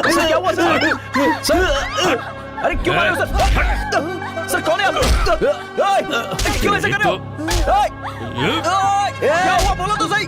Sir क्या हुआ sir? Sir अरे क्यों मारे हो सर? सर कौन है आप? क्यों ऐसा कर रहे हो? क्या हुआ बोलो तो सही।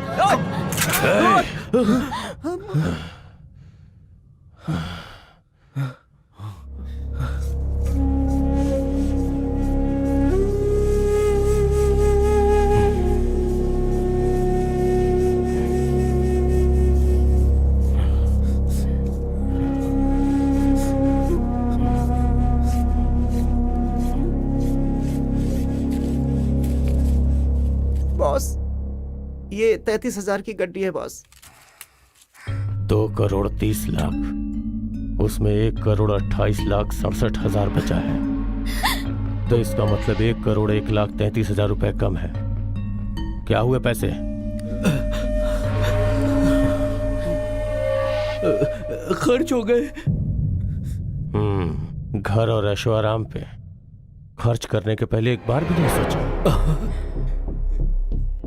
बॉस, ये 33,000 की गड्डी है बॉस। 2,30,00,000, उसमें 1,28,67,000 बचा है। तो इसका मतलब 1,01,33,000 रुपए कम है। क्या हुए पैसे? खर्च हो गए। घर और ऐशो आराम पे खर्च करने के पहले एक बार भी नहीं सोचा?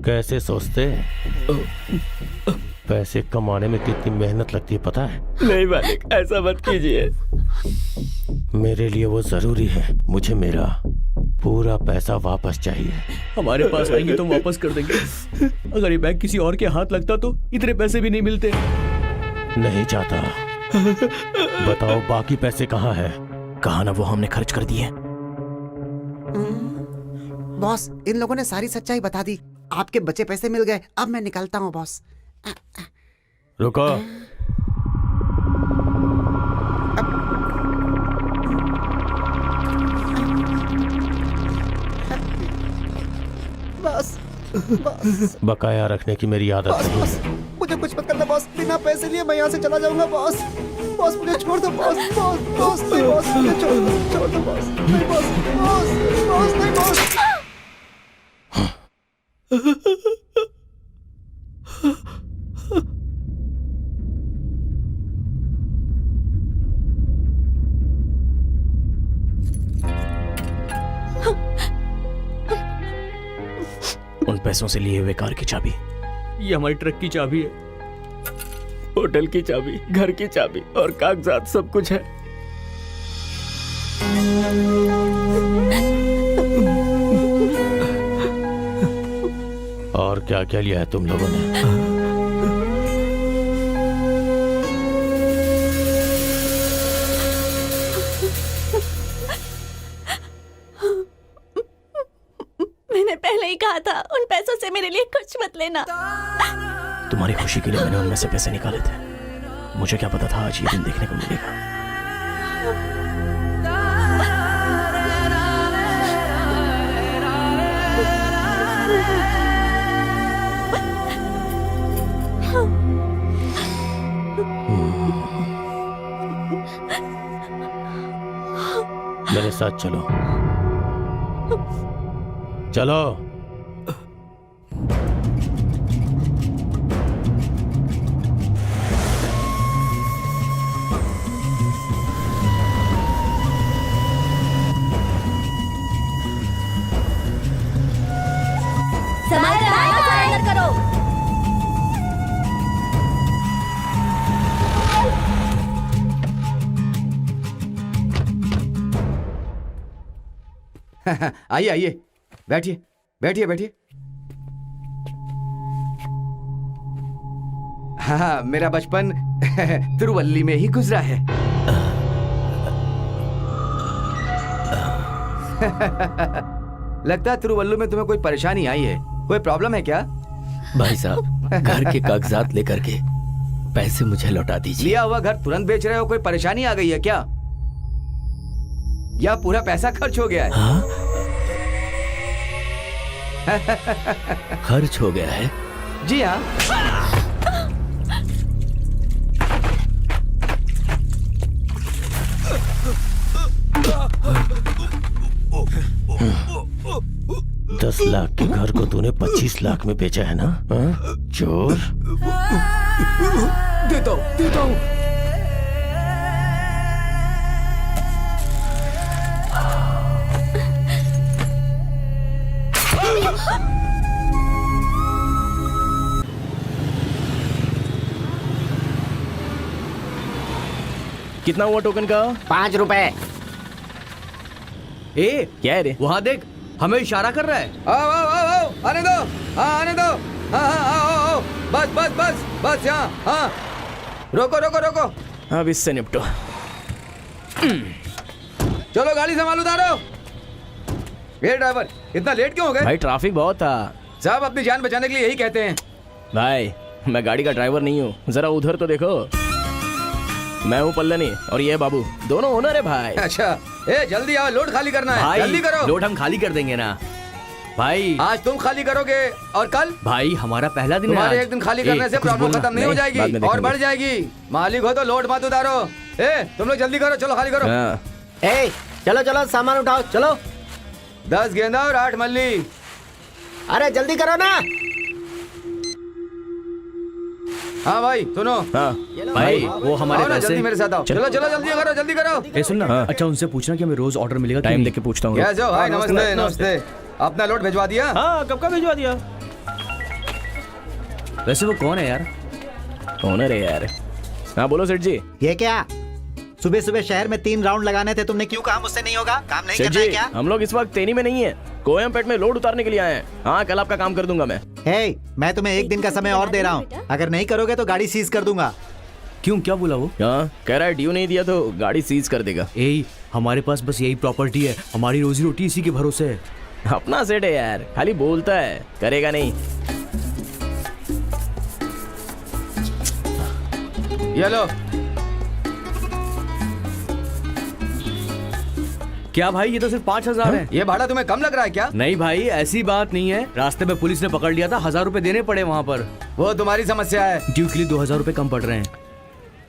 कैसे सोचते? पैसे कमाने में कितनी मेहनत लगती है पता है? नहीं मालिक, ऐसा मत कीजिए। मेरे लिए वो जरूरी है। मुझे मेरा पूरा पैसा वापस चाहिए। हमारे पास आएंगे तो वापस कर देंगे। अगर ये बैग किसी और के हाथ लगता तो इतने पैसे भी नहीं मिलते। नहीं चाहता। बताओ बाकी पैसे कहाँ है? कहा ना, वो हमने खर्च कर दिए। बॉस, इन लोगों ने सारी सच्चाई बता दी। आपके बचे पैसे मिल गए। अब मैं निकलता हूँ बॉस। रुको। बॉस, बॉस, बकाया रखने की मेरी आदत बॉस, नहीं बॉस, है। मुझे कुछ मत करना बॉस। बिना पैसे लिए मैं यहाँ से चला जाऊंगा बॉस। बॉस मुझे छोड़ दो बॉस। बॉस, बॉस, नहीं बॉस, मुझे छोड़ दो बॉस। नहीं बॉस, बॉस, बॉस, नहीं बॉस। उन पैसों से लिए हुए कार की चाबी, ये हमारी ट्रक की चाबी है, होटल की चाबी, घर की चाबी और कागजात, सब कुछ है। और क्या क्या लिया है तुम लोगों ने? मैंने पहले ही कहा था, उन पैसों से मेरे लिए कुछ मत लेना। तुम्हारी खुशी के लिए मैंने उनमें से पैसे निकाले थे। मुझे क्या पता था आज ये दिन देखने को मिलेगा। मेरे साथ चलो। चलो। सरेंडर करो। आइए आइए, बैठिए बैठिए बैठिए। हाँ, मेरा बचपन तिरुवल्ली में ही गुजरा है। लगता है तिरुवल्लू में तुम्हें कोई परेशानी आई है। कोई प्रॉब्लम है क्या? भाई साहब, घर के कागजात लेकर के पैसे मुझे लौटा दीजिए। लिया हुआ घर तुरंत बेच रहे हो? कोई परेशानी आ गई है क्या? या पूरा पैसा खर्च हो गया है? हाँ? खर्च हो गया है? जी हाँ। $10 लाख के घर को तूने 25 लाख में बेचा है ना? चोर। देता हूँ। कितना हुआ टोकन का? 5 रुपए। ए क्या है रे? वहाँ देख, हमें इशारा कर रहा है। आओ आओ आओ आओ, आने दो, हाँ आने दो, हाँ हाँ आओ आओ आओ, बस बस बस बस यहाँ, हाँ रोको रोको रोको। अब इससे निपटो। चलो गाड़ी संभालो, उतारो। ये ड्राइवर, इतना लेट क्यों हो गए? भाई ट्रैफिक बहुत था। साहब अपनी जान बचाने के लिए यही कहते हैं। भाई मैं गाड़ी का ड्राइवर नहीं हूँ, जरा उधर तो देखो। मैं हूँ पल्लनी और ये बाबू, दोनों ओनर है भाई। अच्छा, ए जल्दी आओ, लोड खाली करना है। भाई जल्दी करो। लोड हम खाली कर देंगे ना भाई। आज तुम खाली करोगे और कल भाई हमारा पहला दिन है तुम्हारे आज। एक दिन खाली ए, करने से कुछ प्रॉब्लम बोलना। खत्म नहीं हो नहीं, बाद जाएगी में और देखेंगे। बढ़ जाएगी। मालिक हो तो लोड मत उतारो। ए तुम लोग जल्दी करो, चलो खाली करो। हाँ। ए चलो चलो सामान उठाओ, चलो। 10 गेंदा और 8 मल्ली। अरे जल्दी करो ना। हाँ भाई सुनो, हाँ भाई वो हमारे आओ ना, पैसे। जल्दी मेरे साथ आओ। चलो चलो जल्दी करो, जल्दी करो। ए सुन ना, हाँ। अच्छा उनसे पूछना कि हमें रोज ऑर्डर मिलेगा कि टाइम नहीं? देख के पूछता हूँ। कैसे हो भाई? नमस्ते नमस्ते। अपना लोड भिजवा दिया? हाँ कब का भिजवा दिया। वैसे वो कौन है यार? ओनर है यार। हाँ बोलो सेठ जी। ये क्या? सुबह सुबह शहर में 3 राउंड लगाने थे, तुमने क्यों कहा मुझसे नहीं होगा? काम नहीं सेठ करना है जी क्या? हम लोग इस वक्त तेनी में नहीं है, कोयमपेट में लोड उतारने के लिए आए हैं। हाँ कल आपका काम कर दूंगा मैं। हे, मैं तुम्हें 1 दिन का समय और दे रहा हूँ। अगर नहीं करोगे तो गाड़ी सीज कर दूंगा। क्यों, क्या बोला वो? हाँ कह रहा है ड्यू नहीं दिया तो गाड़ी सीज कर देगा। ए हमारे पास बस यही प्रॉपर्टी है, हमारी रोजी रोटी इसी के भरोसे है। अपना सेठ है यार, खाली बोलता है, करेगा नहीं। ये लो। क्या भाई, ये तो सिर्फ 5,000 है। ये भाड़ा तुम्हें कम लग रहा है क्या? नहीं भाई ऐसी बात नहीं है, रास्ते में पुलिस ने पकड़ लिया था, 1,000 रुपए देने पड़े वहाँ पर। वो तुम्हारी समस्या है। ड्यू के लिए 2,000 रुपए कम पड़ रहे हैं।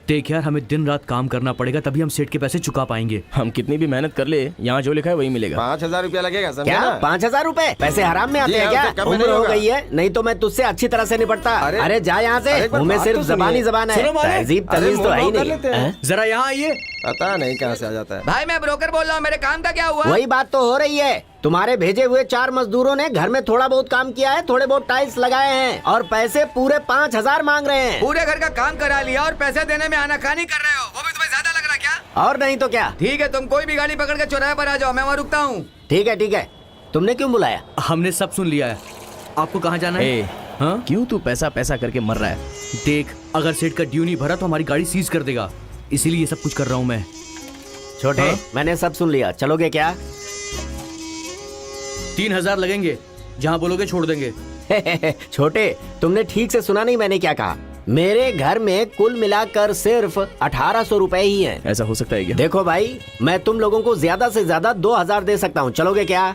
देख यार, हमें दिन रात काम करना पड़ेगा तभी हम सेठ के पैसे चुका पाएंगे। हम कितनी भी मेहनत कर ले, यहाँ जो लिखा है वही मिलेगा। 5,000 रुपया लगेगा, समझे ना? 5,000 रुपए पैसे हराम में आते हैं क्या? उम्र हो गई है, नहीं तो मैं तुझसे अच्छी तरह से निपटता। अरे जा यहाँ से, मुंह में सिर्फ जबान ही जबान है, तहजीब तमीज तो है ही नहीं। जरा यहाँ आइए। पता नहीं कहाँ से आ जाता है। भाई मैं ब्रोकर बोल रहा हूँ, मेरे काम का क्या हुआ? वही बात तो हो रही है। तुम्हारे भेजे हुए 4 मजदूरों ने घर में थोड़ा बहुत काम किया है, थोड़े बहुत टाइल्स लगाए हैं और पैसे पूरे 5,000 मांग रहे हैं। पूरे घर का काम करा लिया और पैसे देने में आनाकानी कर रहे हो, वो भी तुम्हें ज्यादा लग रहा है क्या? और नहीं तो क्या। ठीक है, तुम कोई भी गाड़ी पकड़ के चौराहे पर आ जाओ, मैं वहाँ रुकता हूँ। ठीक है, तुमने क्यों बुलाया? हमने सब सुन लिया है। आपको कहाँ जाना है? ए, हाँ? क्यों तू पैसा पैसा करके मर रहा है? देख, अगर सेठ का ड्यू नहीं भरा तो हमारी गाड़ी सीज कर देगा, इसीलिए ये सब कुछ कर रहा हूँ मैं। छोटे, हाँ? मैंने सब सुन लिया, चलोगे क्या? 3,000 लगेंगे, जहाँ बोलोगे छोड़ देंगे। छोटे, तुमने ठीक से सुना नहीं मैंने क्या कहा? मेरे घर में कुल मिलाकर सिर्फ 1,800 रुपए ही हैं। ऐसा हो सकता है क्या? देखो भाई, मैं तुम लोगों को ज्यादा से ज्यादा 2,000 दे सकता हूँ, चलोगे क्या?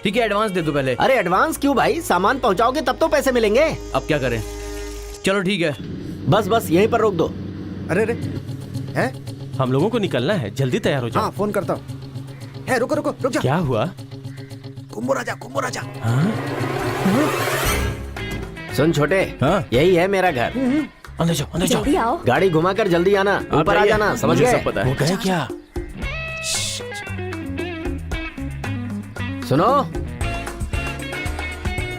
ठीक है, एडवांस दे दो पहले। अरे एडवांस क्यों भाई, सामान पहुँचाओगे तब तो पैसे मिलेंगे। अब क्या करें? चलो ठीक है। बस यहीं पर रोक दो। अरे रे, है? हम लोगों को निकलना है, जल्दी तैयार हो जाओ। हाँ फोन करता हूँ। है, रुको रुको रुक जा। क्या हुआ? कुंभो राजा। सुन छोटे, हाँ? यही है मेरा घर। अंदर जाओ, अंदर जाओ। जल्दी आओ। गाड़ी घुमाकर जल्दी आना, ऊपर आ रहिए, जाना, समझ मुझे गए? सब पता है। वो गए क्या? सुनो,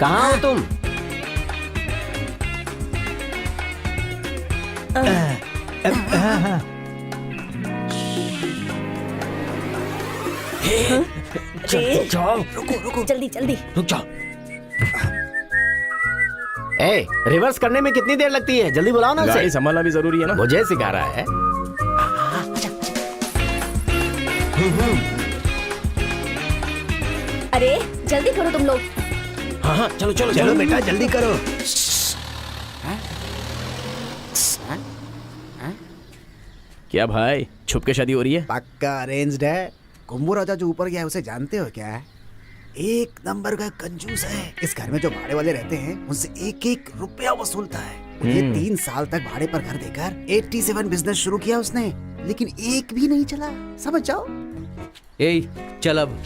कहाँ हो तुम? जल्दी जल्दी। रुक जाओ। ए, रिवर्स करने में कितनी देर लगती है? जल्दी बुलाओ ना गाड़ी उसे। संभालना भी जरूरी है ना। मुझे सिखा रहा है। अरे जल्दी करो तुम लोग। हाँ हाँ, चलो चलो चलो बेटा जल्दी करो। क्या भाई, छुप के शादी हो रही है? पक्का अरेंज्ड है। कुंभो राजा जो ऊपर गया है उसे जानते हो क्या? एक नंबर का कंजूस है। इस घर में जो भाड़े वाले रहते हैं उनसे 1-1 रुपया वसूलता है। मुझे 3 साल तक भाड़े पर घर देकर 87 बिजनेस शुरू किया उसने, लेकिन एक भी नहीं चला। समझ जाओ। ए चल, अब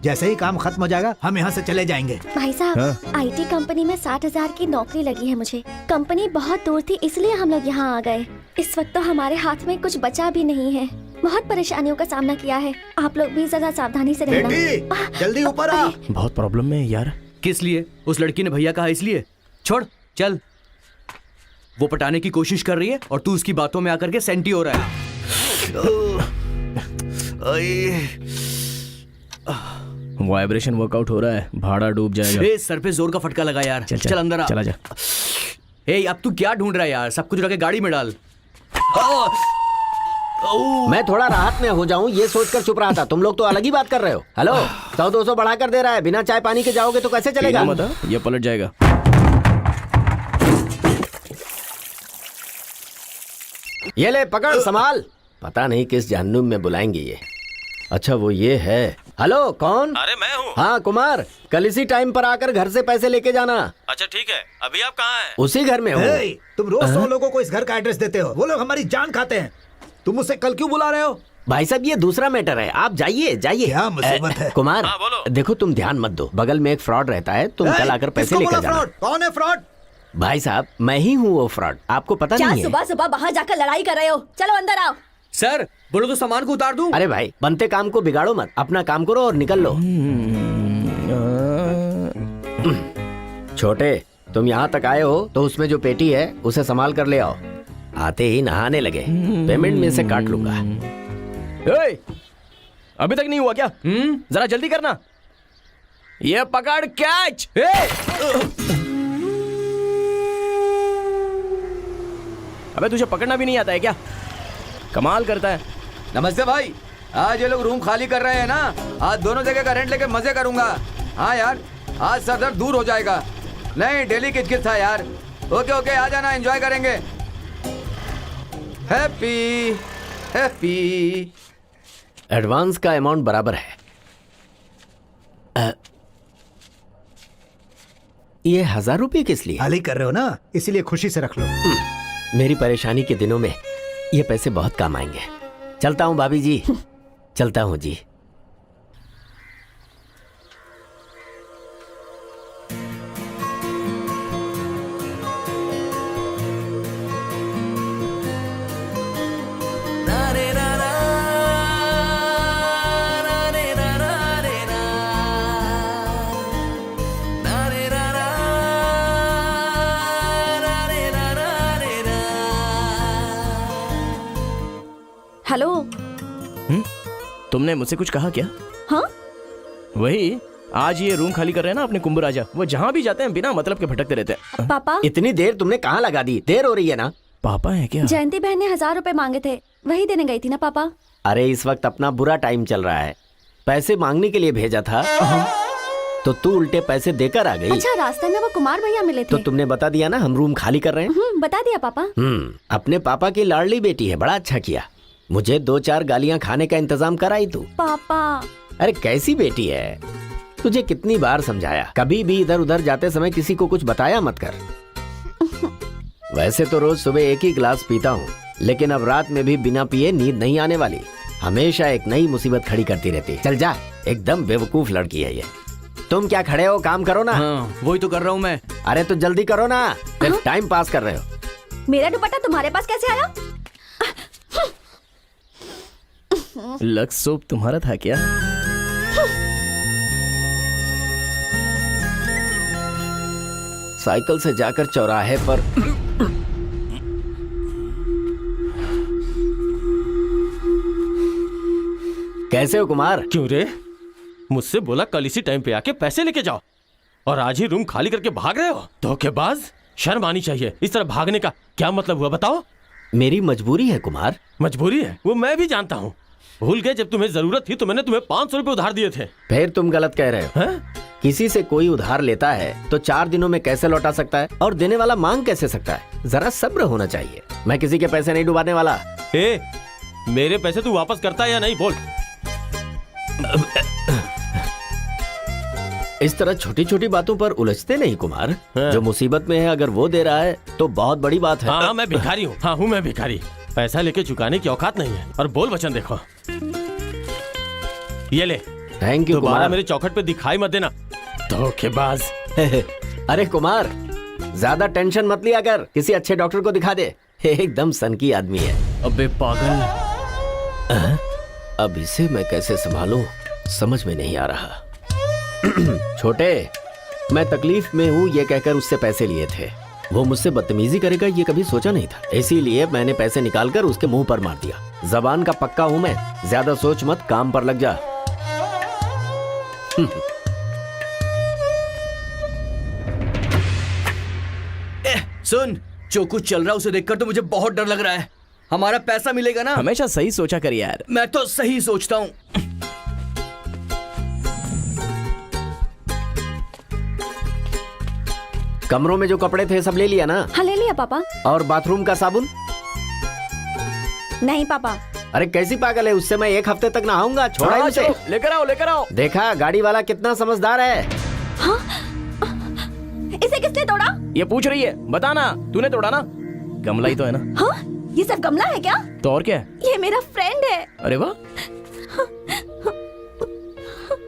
जैसे ही काम खत्म हो जाएगा हम यहाँ से चले जाएंगे। भाई साहब, आईटी कंपनी में 60,000 की नौकरी लगी है मुझे। कंपनी बहुत दूर थी इसलिए हम लोग यहाँ आ गए। इस वक्त तो हमारे हाथ में कुछ बचा भी नहीं है। बहुत परेशानियों का सामना किया है। आप लोग भी जरा सावधानी से रहना। बेटी जल्दी ऊपर आ। बहुत प्रॉब्लम में है यार। किस लिए? उस लड़की ने भैया कहा इसलिए? छोड़, चल। वो पटाने की कोशिश कर रही है और तू उसकी बातों में आकर के सेंटी हो रहा है। वाइब्रेशन वर्कआउट हो रहा है, भाड़ा डूब जाएगा। ए, सर पे जोर का फटका लगा यार। चल अंदर आ। चला जा। ए, अब तू क्या ढूंढ रहा है यार? सब कुछ रख के गाड़ी में डाल। मैं थोड़ा राहत में हो जाऊं ये सोचकर चुप रहा था। तुम लोग तो अलग ही बात कर रहे हो। हेलो, 100-200 बढ़ा कर दे रहा है। बिना चाय पानी के जाओगे तो कैसे चलेगा? मत, ये पलट जाएगा। ये ले पकड़, संभाल। पता नहीं किस जहन्नुम में बुलाएंगे ये। अच्छा वो ये है। हेलो, कौन? अरे मैं हूँ। हाँ कुमार, कल इसी टाइम पर आकर घर से पैसे लेके जाना। अच्छा ठीक है, अभी आप कहाँ हैं? उसी घर में हूँ। हे, तुम रोज 100 लोगों को इस घर का एड्रेस देते हो। वो लोग हमारी जान खाते हैं। तुम मुझसे कल क्यों बुला रहे हो? भाई साहब ये दूसरा मैटर है, आप जाइए जाइए। क्या मुसीबत है? कुमार, हाँ, बोलो। देखो तुम ध्यान मत दो, बगल में एक फ्रॉड रहता है। तुम कल आकर पैसे किसको लेकर बोला जाना। फ्रॉड? कौन है फ्रॉड? भाई साहब मैं ही हूँ वो फ्रॉड, आपको पता क्या नहीं है? सुबह सुबह बाहर जाकर लड़ाई कर रहे हो? चलो अंदर आओ। सर बोलो तो सामान को उतार दूं। अरे भाई बनते काम को बिगाड़ो मत, अपना काम करो और निकल लो। छोटे, तुम यहाँ तक आए हो तो उसमें जो पेटी है उसे संभाल कर ले आओ। आते ही नहाने लगे, पेमेंट में से काट लूंगा। ए, अभी तक नहीं हुआ क्या? जरा जल्दी करना। ये पकड़, कैच। अबे तुझे पकड़ना भी नहीं आता है क्या? कमाल करता है। नमस्ते भाई। आज ये लोग रूम खाली कर रहे हैं ना, आज दोनों जगह का रेंट लेके मजे करूंगा। हाँ यार, आज सर दर्द दूर हो जाएगा। नहीं, डेली किचकिच था यार। ओके ओके, आ जाना, एंजॉय करेंगे। Happy happy. एडवांस का अमाउंट बराबर है। ये 1000 रुपये किस लिए? हाल ही कर रहे हो ना, इसीलिए खुशी से रख लो। मेरी परेशानी के दिनों में ये पैसे बहुत काम आएंगे। चलता हूँ भाभी जी, चलता हूँ जी। हेलो। तुमने मुझसे कुछ कहा क्या? हाँ, वही आज ये रूम खाली कर रहे हैं ना अपने कुंभ राजा, वो जहाँ भी जाते हैं बिना मतलब के भटकते रहते हैं। पापा। इतनी देर तुमने कहाँ लगा दी? देर हो रही है ना। पापा है क्या? जयंती बहन ने 1000 रुपए मांगे थे, वही देने गई थी ना पापा। अरे इस वक्त अपना बुरा टाइम चल रहा है, पैसे मांगने के लिए भेजा था तो तू उल्टे पैसे देकर आ गई। अच्छा, रास्ते में वो कुमार भैया मिले तो थे। तुमने बता दिया ना हम रूम खाली कर रहे हैं। बता दिया पापा। अपने पापा की लाडली बेटी है, बड़ा अच्छा किया। मुझे 2-4 गालियां खाने का इंतजाम कराई तू। पापा। अरे कैसी बेटी है, तुझे कितनी बार समझाया, कभी भी इधर उधर जाते समय किसी को कुछ बताया मत कर। वैसे तो रोज सुबह एक ही गिलास पीता हूँ, लेकिन अब रात में भी बिना पिए नींद नहीं आने वाली। हमेशा एक नई मुसीबत खड़ी करती रहती है। चल जा, एकदम बेवकूफ लड़की है ये। तुम क्या खड़े हो, काम करो ना। हाँ, वही तो कर रहा हूँ मैं। अरे तो जल्दी करो ना, सिर्फ टाइम पास कर रहे हो। मेरा दुपट्टा तुम्हारे पास कैसे आया? लक्स सोप तुम्हारा था क्या? साइकिल से जाकर चौराहे पर कैसे हो कुमार? क्यों रे? मुझसे बोला कल इसी टाइम पे आके पैसे लेके जाओ, और आज ही रूम खाली करके भाग रहे हो। धोखेबाज, शर्म आनी चाहिए। इस तरह भागने का क्या मतलब हुआ बताओ? मेरी मजबूरी है कुमार। मजबूरी है वो मैं भी जानता हूँ। भूल गए जब तुम्हें जरूरत थी तो मैंने तुम्हें 500 रुपए उधार दिए थे। फिर तुम गलत कह रहे हो। हैं? किसी से कोई उधार लेता है तो 4 दिनों में कैसे लौटा सकता है, और देने वाला मांग कैसे सकता है? जरा सब्र होना चाहिए। मैं किसी के पैसे नहीं डुबाने वाला। ए, मेरे पैसे तू वापस करता है या नहीं बोल। इस तरह छोटी छोटी बातों पर उलझते नहीं कुमार। हाँ। जो मुसीबत में है अगर वो दे रहा है तो बहुत बड़ी बात है। हाँ मैं भिखारी हूँ। हाँ हूँ मैं भिखारी। पैसा लेके चुकाने की औकात नहीं है। और बोल वचन देखो, ये ले। थैंक यू दोबारा कुमार। मेरे चौखट पे दिखाई मत देना, धोखेबाज। अरे कुमार, ज्यादा टेंशन मत लिया कर, किसी अच्छे डॉक्टर को दिखा दे। एकदम सनकी आदमी है। अबे पागल। अब इसे मैं कैसे संभालूं समझ में नहीं आ रहा। छोटे, मैं तकलीफ में हूँ ये कहकर उससे पैसे लिए थे। वो मुझसे बदतमीजी करेगा ये कभी सोचा नहीं था, इसीलिए मैंने पैसे निकालकर उसके मुंह पर मार दिया। जबान का पक्का हूँ मैं, ज्यादा सोच मत, काम पर लग जा। सुन, जो कुछ चल रहा है उसे देखकर तो मुझे बहुत डर लग रहा है। हमारा पैसा मिलेगा ना? हमेशा सही सोचा कर यार। मैं तो सही सोचता हूँ। कमरों में जो कपड़े थे सब ले लिया ना? हाँ ले लिया पापा। और बाथरूम का साबुन? नहीं पापा। अरे कैसी पागल है, उससे मैं 1 हफ्ते तक नहाऊंगा, छोड़ा ही उसे। लेकर आओ लेकर आओ। देखा गाड़ी वाला कितना समझदार है। इसे किसने तोड़ा? ये पूछ रही है, बताना तूने तोड़ा ना? गमला ही तो है ना? हाँ, ये सब गमला है क्या? तो और क्या है? ये मेरा फ्रेंड है। अरे वाह,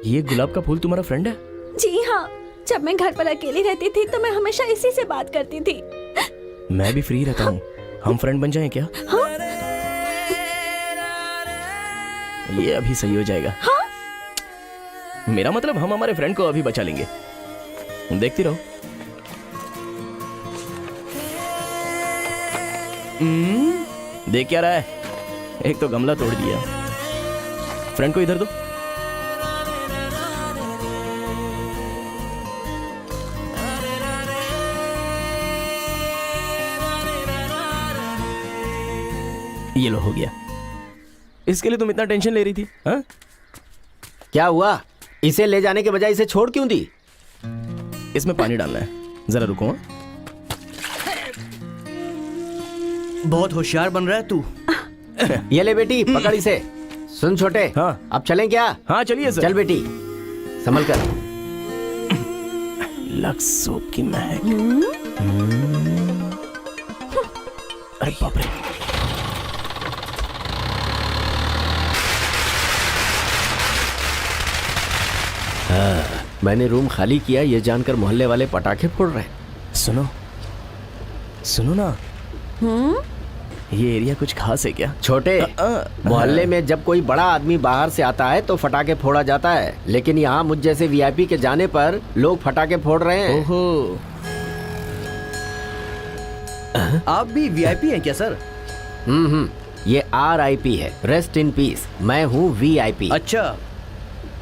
ये गुलाब का फूल तुम्हारा फ्रेंड है? जी हाँ, जब मैं घर पर अकेली रहती थी तो मैं हमेशा इसी से बात करती थी। मैं भी फ्री रहता हूँ, हम फ्रेंड बन जाएं क्या? हाँ? ये अभी सही हो जाएगा। हाँ? मेरा मतलब हम हमारे फ्रेंड को अभी बचा लेंगे, देखती रहो। देख क्या रहा है? एक तो गमला तोड़ दिया। फ्रेंड को इधर दो। ये लो, हो गया। इसके लिए तुम इतना टेंशन ले रही थी? हाँ? क्या हुआ? इसे ले जाने के बजाय इसे छोड़ क्यों दी? इसमें पानी डालना है, जरा रुको। हाँ? बहुत होशियार बन रहा है तू। ये ले बेटी, पकड़ इसे। सुन छोटे, हाँ। अब चलें क्या? हाँ चलिए सर। चल बेटी, संभल कर। लक्स सोप की महक। अरे बाप रे। मैंने रूम खाली किया ये जानकर मोहल्ले वाले पटाखे फोड़ रहे हैं। सुनो सुनो ना, ये एरिया कुछ खास है क्या? छोटे, मोहल्ले में जब कोई बड़ा आदमी बाहर से आता है तो फटाके फोड़ा जाता है, लेकिन यहाँ मुझ जैसे वीआईपी के जाने पर लोग फटाके फोड़ रहे हैं। ओहो, आप भी वीआईपी हैं क्या सर? ये RIP है, रेस्ट इन पीस। मैं हूँ VIP। अच्छा,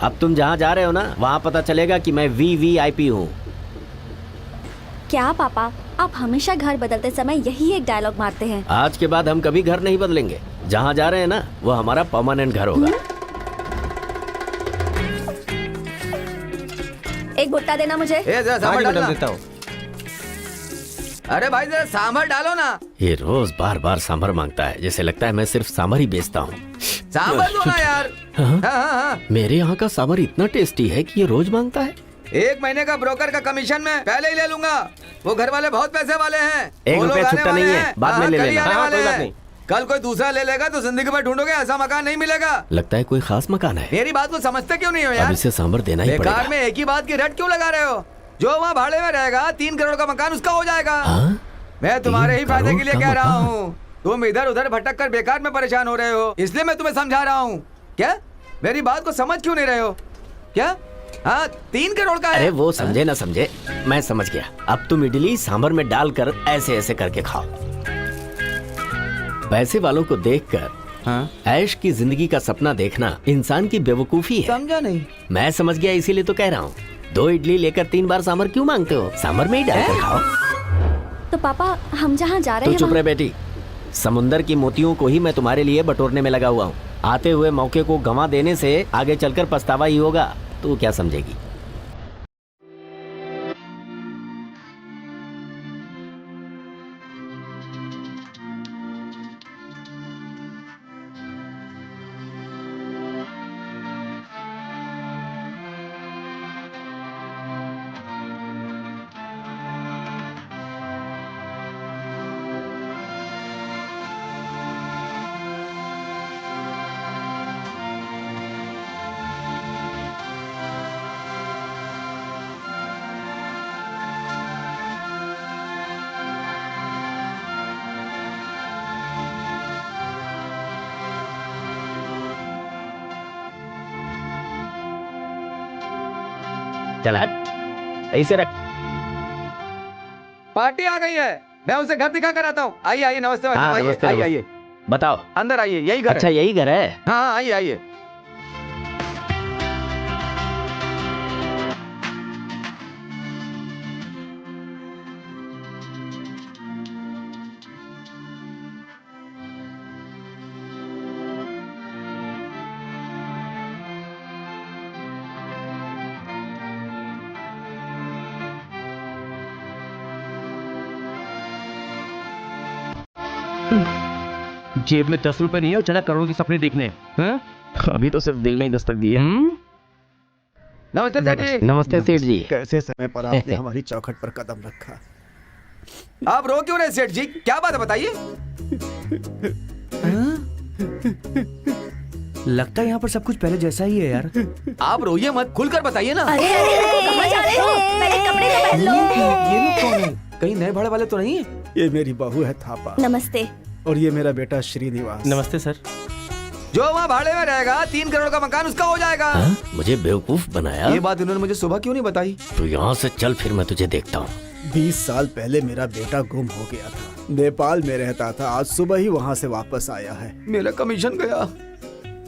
अब तुम जहाँ जा रहे हो ना, वहाँ पता चलेगा कि मैं VVIP हूँ। क्या पापा, आप हमेशा घर बदलते समय यही एक डायलॉग मारते हैं। आज के बाद हम कभी घर नहीं बदलेंगे। जहाँ जा रहे हैं ना, वो हमारा परमानेंट घर होगा। एक भुट्टा देना मुझे। ए जरा सांभर डालना। देता हूँ। अरे भाई जरा सांभर डालो ना। ये रोज बार बार सांभर मांगता है, जैसे लगता है मैं सिर्फ सांभर ही बेचता हूँ। सांभर दो ना यार। हाँ। मेरे यहाँ का सांभर इतना टेस्टी है कि ये रोज मांगता है। 1 महीने का ब्रोकर का कमीशन मैं पहले ही ले लूंगा। वो घर वाले बहुत पैसे वाले हैं। 1 वो लोग रुपया आने छुट्टा वाले नहीं है, हैं। बाद में ले कल ही लेना। आने हाँ, वाले कोई बात हैं। नहीं। कल कोई दूसरा ले लेगा तो जिंदगी भर ढूंढोगे, ऐसा मकान नहीं मिलेगा। लगता है कोई खास मकान है। मेरी बात को समझते क्यों नहीं हो अब यार? इसे सांभर देना ही बेकार पड़ेगा। में एक ही बात की रट क्यों लगा रहे हो? जो वहाँ भाड़े में रहेगा 3 करोड़ का मकान उसका हो जाएगा। हाँ? मैं तुम्हारे ही 3 फायदे के लिए करोड़ कह का रहा मकान? हूँ। तुम इधर उधर भटक कर बेकार में परेशान हो रहे हो, इसलिए मैं तुम्हें समझा रहा हूँ। क्या मेरी बात को समझ क्यों नहीं रहे हो? क्या? हाँ, 3 करोड़ का है। अरे वो समझे ना समझे, मैं समझ गया। अब तुम इडली सांभर में डालकर ऐसे ऐसे करके खाओ। पैसे वालों को देखकर हाँ? ऐश की जिंदगी का सपना देखना इंसान की बेवकूफी है। समझा नहीं। मैं समझ गया, इसीलिए तो कह रहा हूँ। 2 इडली लेकर 3 बार सांभर क्यों मांगते हो? सांभर में ही डालकर खाओ। तो पापा, हम जहाँ जा रहे तू हैं चुप वहाँ- रहे बेटी। समुंदर की मोतियों को ही मैं तुम्हारे लिए बटोरने में लगा हुआ हूँ। आते हुए मौके को गंवा देने से आगे चलकर पछतावा ही होगा। तू क्या समझेगी? चल हट, ऐसे रख। पार्टी आ गई है, मैं उसे घर दिखा कर आता हूँ। आइए आइए, नमस्ते हाँ, आइए नमस्ते, आइए नमस्ते। आइए। बताओ। अंदर आइए, यही घर अच्छा है। यही घर है। हाँ आइए आइए। जेब में 10 रुपए नहीं है और चला करोड़ के सपने देखने। हाँ? अभी तो सिर्फ दिल में ही दस्तक दी है। नमस्ते सेठ जी। नमस्ते सेठ जी। कैसे समय पर आपने हमारी चौखट पर कदम रखा। आप रो क्यों रहे सेठ जी, क्या बात है बताइए। लगता है यहाँ पर सब कुछ पहले जैसा ही है यार। आप रोइए मत, खुलकर बताइए ना। अरे अरे अरे, कहाँ जा रहे हो? पहले कपड़े तो पहन लो। ये लोग कौन है? कहीं नए भाड़े वाले तो नहीं है? ये मेरी बहू है थापा नमस्ते। और ये मेरा बेटा श्रीनिवास। नमस्ते सर। जो वहाँ भाड़े में रहेगा 3 करोड़ का मकान उसका हो जाएगा। हाँ? मुझे बेवकूफ बनाया। ये बात इन्होंने मुझे सुबह क्यों नहीं बताई? तो यहाँ से चल, फिर मैं तुझे देखता हूँ। 20 साल पहले मेरा बेटा गुम हो गया था। नेपाल में रहता था, आज सुबह ही वहाँ से वापस आया है। मेरा कमीशन गया।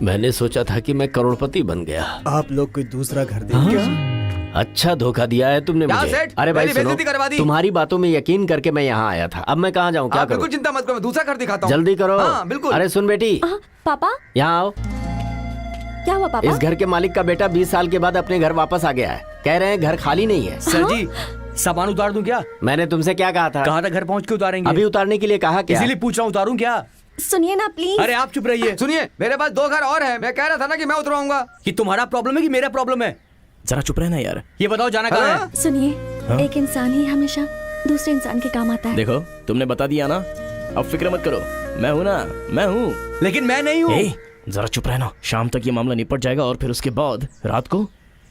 मैंने सोचा था कि मैं करोड़पति बन गया। आप लोग कोई दूसरा घर देंगे? अच्छा धोखा दिया है तुमने क्या मुझे। सेठ? अरे भाई मेरी सुनो, बेइज्जती करवा दी। तुम्हारी बातों में यकीन करके मैं यहाँ आया था। अब मैं कहाँ जाऊँ, क्या आप करूँ? बिल्कुल चिंता मत करो, मैं दूसरा घर दिखाता हूँ। जल्दी करो। हाँ बिल्कुल। अरे सुन बेटी, पापा यहाँ आओ। क्या हुआ पापा? इस घर के मालिक का बेटा 20 साल के बाद अपने घर वापस आ गया है। कह रहे हैं घर खाली नहीं है। सर जी, सामान उतार दूं क्या? मैंने तुमसे क्या कहा था? कहा था घर पहुंच के उतारेंगे। अभी उतारने के लिए कहा क्या? इसीलिए पूछ रहा हूँ, उतारूं क्या? सुनिए ना प्लीज। अरे आप चुप रहिए। सुनिए, मेरे पास 2 घर और हैं। मैं कह रहा था ना कि मैं उतरवाऊंगा। कि तुम्हारा प्रॉब्लम है कि मेरा प्रॉब्लम है? जरा चुप रहना यार। ये बताओ जाना कहाँ है? सुनिए, हाँ? एक इंसान ही हमेशा दूसरे इंसान के काम आता है। देखो तुमने बता दिया ना, अब फिक्र मत करो, मैं हूँ ना, मैं हूँ। लेकिन मैं नहीं हूँ। ए, जरा चुप रहना। शाम तक ये मामला निपट जाएगा और फिर उसके बाद रात को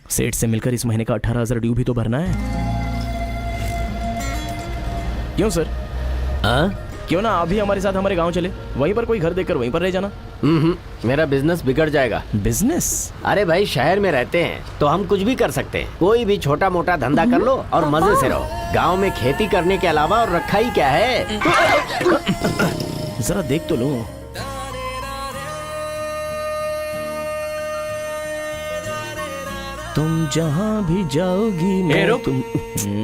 सेठ से मिलकर इस महीने का 18,000 ड्यू भी तो भरना है। क्यों सर? हाँ? क्यों ना अभी हमारे साथ हमारे गांव चले, वहीं पर कोई घर देखकर वहीं पर रह जाना। मेरा बिजनेस बिगड़ जाएगा। बिजनेस? अरे भाई शहर में रहते हैं तो हम कुछ भी कर सकते हैं। कोई भी छोटा मोटा धंधा कर लो और मजे से रहो। गांव में खेती करने के अलावा और रखा ही क्या है? जरा देख तो लो। तुम जहाँ भी जाओगी मैं रुक। तुम।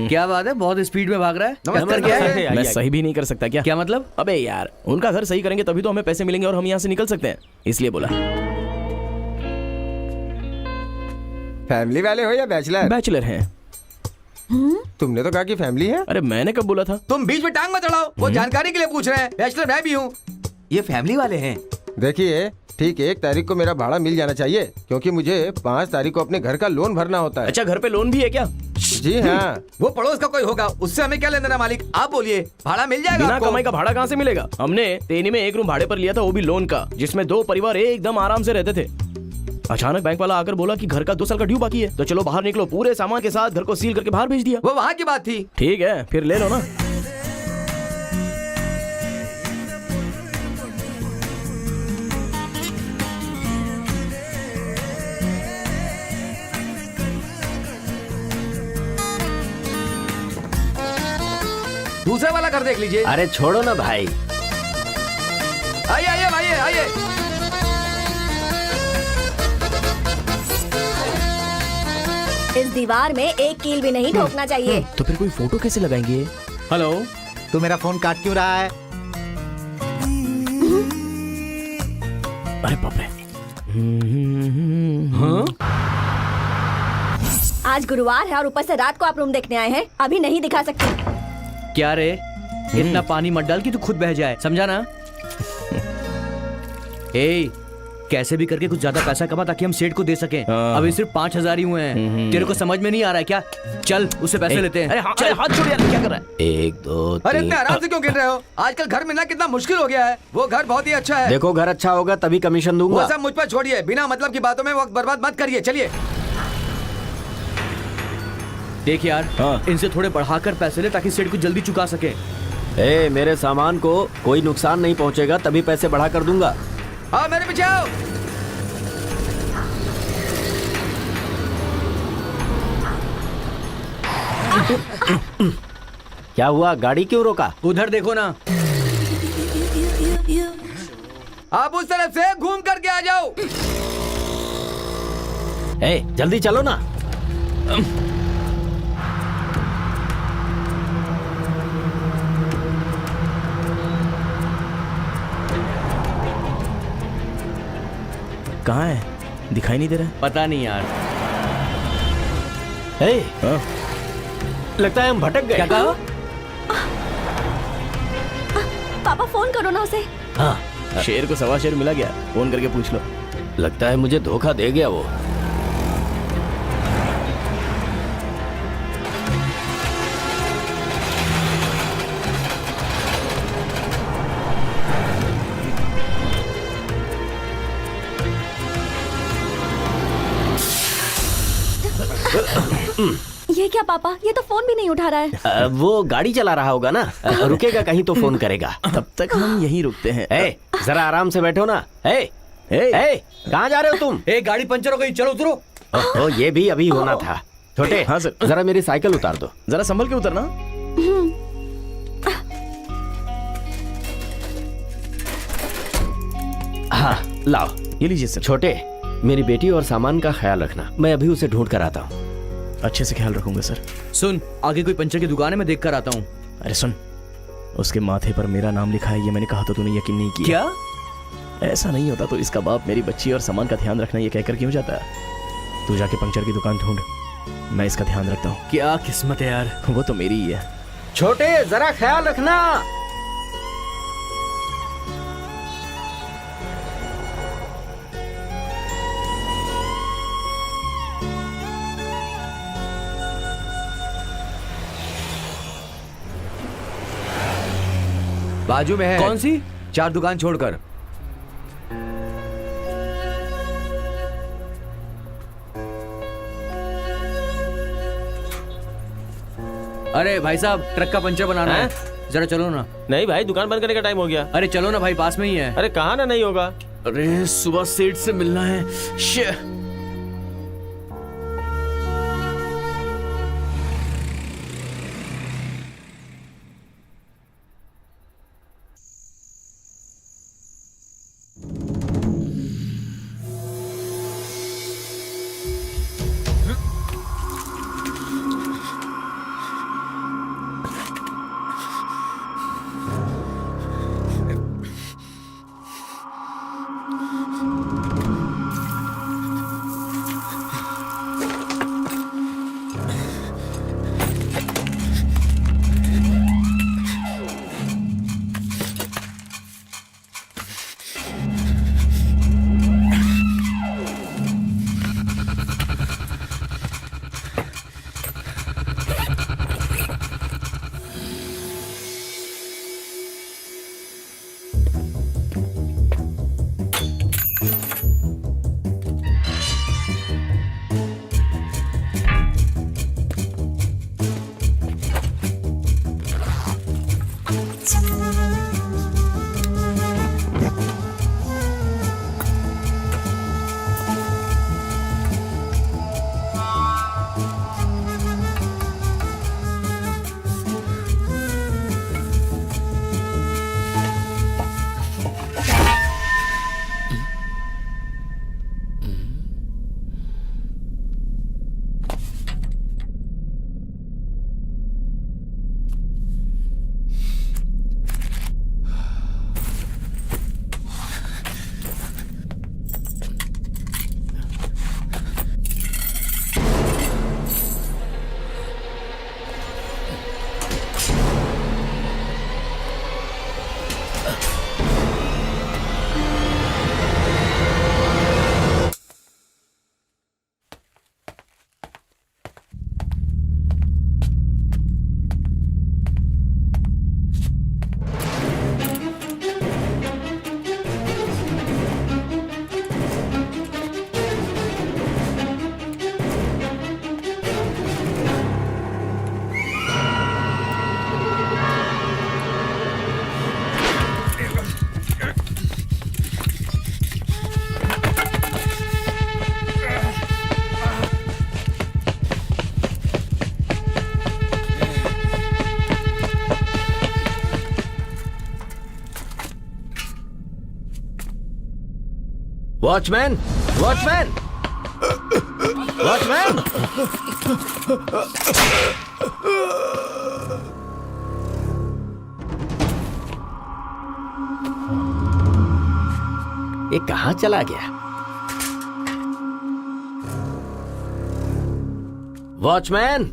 क्या बात है, बहुत स्पीड में भाग रहा है। नमस्ते, नंबर क्या है? नमस्ते। मैं सही भी नहीं कर सकता क्या? क्या मतलब? अबे यार, उनका घर सही करेंगे तभी तो हमें पैसे मिलेंगे और हम यहाँ से निकल सकते हैं, इसलिए बोला। फैमिली वाले हो या बैचलर? बैचलर हैं। तुमने तो कहा कि फैमिली है। अरे मैंने कब बोला था? तुम बीच में टांग मत चढ़ाओ, वो जानकारी के लिए पूछ रहे हैं। बैचलर मैं भी हूँ, ये फैमिली वाले हैं। देखिए ठीक 1 तारीख को मेरा भाड़ा मिल जाना चाहिए, क्योंकि मुझे 5 तारीख को अपने घर का लोन भरना होता है। अच्छा घर पे लोन भी है क्या? जी हाँ। वो पड़ोस का कोई होगा, उससे हमें क्या लेना देना मालिक? आप बोलिए, भाड़ा मिल जाएगा बिना आपको। कमाई का भाड़ा कहाँ से मिलेगा? हमने तेनी में 1 रूम भाड़े पर लिया था, वो भी लोन का, जिसमें 2 परिवार एकदम आराम से रहते थे। अचानक बैंक वाला आकर बोला कि घर का 2 साल का ड्यू बाकी है, तो चलो बाहर निकलो। पूरे सामान के साथ घर को सील करके बाहर भेज दिया। वो वहाँ की बात थी। ठीक है फिर ले लो ना। दूसरा वाला घर देख लीजिए। अरे छोड़ो ना भाई। आइए आइए भाई आइए। इस दीवार में एक कील भी नहीं ठोकना चाहिए। तो फिर कोई फोटो कैसे लगाएंगे? हेलो, तू मेरा फोन काट क्यों रहा है? अरे बाप रे। हाँ? आज गुरुवार है और ऊपर से रात को आप रूम देखने आए हैं, अभी नहीं दिखा सकते। क्या रे, इतना पानी मत डाल कि तू खुद बह जाए, समझा ना? ए, कैसे भी करके कुछ ज्यादा पैसा कमा ताकि हम सेठ को दे सकें। हाँ। अभी सिर्फ 5,000 ही हुए हैं। तेरे को समझ में नहीं आ रहा है क्या? चल उससे पैसे लेते हैं। अरे हाथ छोड़ यार, क्या कर रहा है? 1 2 अरे इतने 3। आराम से क्यों गिर रहे हो? आजकल घर मिलना कितना मुश्किल हो गया है। वो घर बहुत ही अच्छा है। देखो घर अच्छा होगा तभी कमीशन वो दूंगा। सब मुझ पर छोड़िए, बिना मतलब की बातों में वक्त बर्बाद मत करिए। चलिए। देख यार, हाँ। इनसे थोड़े बढ़ाकर पैसे ले ताकि सेठ को जल्दी चुका सके। ए, मेरे सामान को कोई नुकसान नहीं पहुंचेगा तभी पैसे बढ़ा कर दूंगा। आओ मेरे पीछे आओ। क्या हुआ, गाड़ी क्यों रोका? उधर देखो ना। आप उस तरफ से घूम करके आ जाओ। ए, जल्दी चलो ना। कहाँ है? दिखाई नहीं दे रहा। पता नहीं यार। ए, हाँ? लगता है हम भटक गए। क्या कहा? पापा फोन करो ना उसे। हाँ, शेर को सवा शेर मिला गया, फोन करके पूछ लो। लगता है मुझे धोखा दे गया वो। ये क्या पापा, ये तो फोन भी नहीं उठा रहा है। वो गाड़ी चला रहा होगा ना, रुकेगा कहीं तो फोन करेगा। तब तक हम यहीं रुकते हैं। ए, जरा आराम से बैठो ना। ए, कहाँ जा रहे हो तुम? ए, गाड़ी पंचर हो गई, चलो उतरो। ओहो, ये भी अभी होना था। छोटे, हाँ सर। जरा मेरी साइकिल उतार दो। जरा संभल के उतरना। हाँ, लाओ। ये लीजिए सर। छोटे, मेरी बेटी और सामान का ख्याल रखना, मैं अभी उसे ढूंढ कर आता हूँ। अच्छे से ख्याल रखूंगा सर। सुन, आगे कोई पंचर की दुकान है, मैं देख कर आता हूँ। अरे सुन, उसके माथे पर मेरा नाम लिखा है, ये मैंने कहा तो तूने यकीन नहीं किया। क्या? ऐसा नहीं होता तो इसका बाप मेरी बच्ची और सामान का ध्यान रखना ये कहकर क्यों जाता है? तू जाके पंचर की दुकान ढूंढ, मैं इसका ध्यान रखता हूँ। क्या किस्मत है यार। वो तो मेरी ही है। छोटे, जरा ख्याल रखना। बाजू में है। कौन सी? 4 दुकान छोड़कर। अरे भाई साहब, ट्रक का पंचर बनाना है, जरा चलो ना। नहीं भाई, दुकान बंद करने का टाइम हो गया। अरे चलो ना भाई, पास में ही है। अरे कहाँ ना नहीं होगा। अरे सुबह सेठ से मिलना है। शे। Watchman, watchman, watchman. ये कहाँ चला गया? वॉचमैन।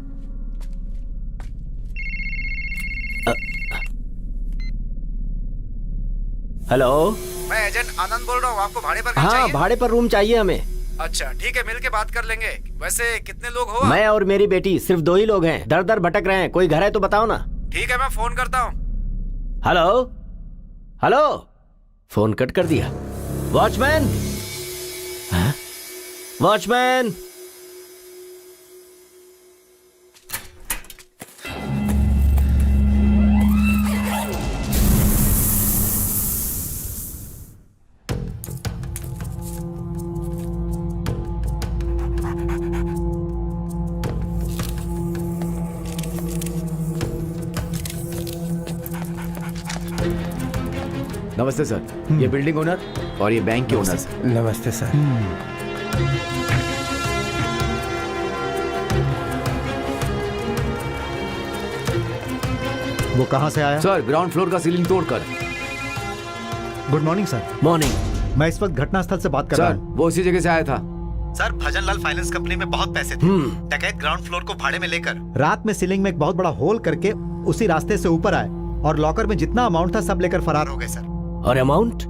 हेलो, मैं एजेंट आनंद बोल रहा हूँ। आपको भाड़े पर घर हाँ चाहिए? भाड़े पर रूम चाहिए हमें। अच्छा ठीक है, मिल के बात कर लेंगे। वैसे कितने लोग हो? मैं और मेरी बेटी सिर्फ 2 ही लोग हैं। दर दर भटक रहे हैं। कोई घर है तो बताओ ना। ठीक है, मैं फोन करता हूँ। Hello, hello. फोन कट कर दिया। वॉचमैन, हाँ? वॉचमैन। नमस्ते सर, ये बिल्डिंग ओनर और ये बैंक के ओनर सर। नमस्ते सर। वो कहाँ से आया? सर ग्राउंड फ्लोर का सीलिंग तोड़कर। Good morning sir. मॉर्निंग। मैं इस वक्त घटनास्थल से बात कर रहा सर हूँ। वो उसी जगह से आया था। सर भजनलाल फाइनेंस कंपनी में बहुत पैसे थे। डकैत ग्राउंड फ्लोर को भाड़े में लेकर रात में सीलिंग में एक बहुत बड़ा होल करके उसी रास्ते से ऊपर आए और लॉकर में जितना अमाउंट था सब लेकर फरार हो गए सर। और अमाउंट?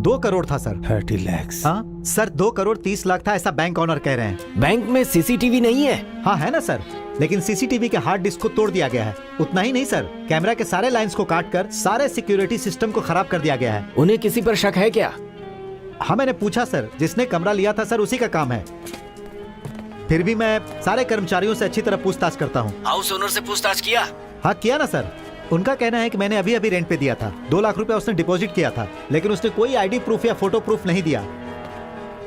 2 करोड़ था सर। 30 लाख। हाँ सर, 2 करोड़ 30 लाख था, ऐसा बैंक ऑनर कह रहे हैं। बैंक में सीसीटीवी नहीं है? हाँ है ना सर, लेकिन सीसीटीवी के हार्ड डिस्क को तोड़ दिया गया है। उतना ही नहीं सर, कैमरा के सारे लाइंस को काटकर सारे सिक्योरिटी सिस्टम को खराब कर दिया गया है। उन्हें किसी पर शक है क्या? हाँ मैंने पूछा सर, जिसने कमरा लिया था सर उसी का काम है। फिर भी मैं सारे कर्मचारियों से अच्छी तरह पूछताछ करता हूँ। हाउस ओनर से पूछताछ किया? हाँ किया ना सर। उनका कहना है कि मैंने अभी अभी रेंट पे दिया था। 2 लाख रुपया उसने डिपॉजिट किया था, लेकिन उसने कोई आईडी प्रूफ या फोटो प्रूफ नहीं दिया।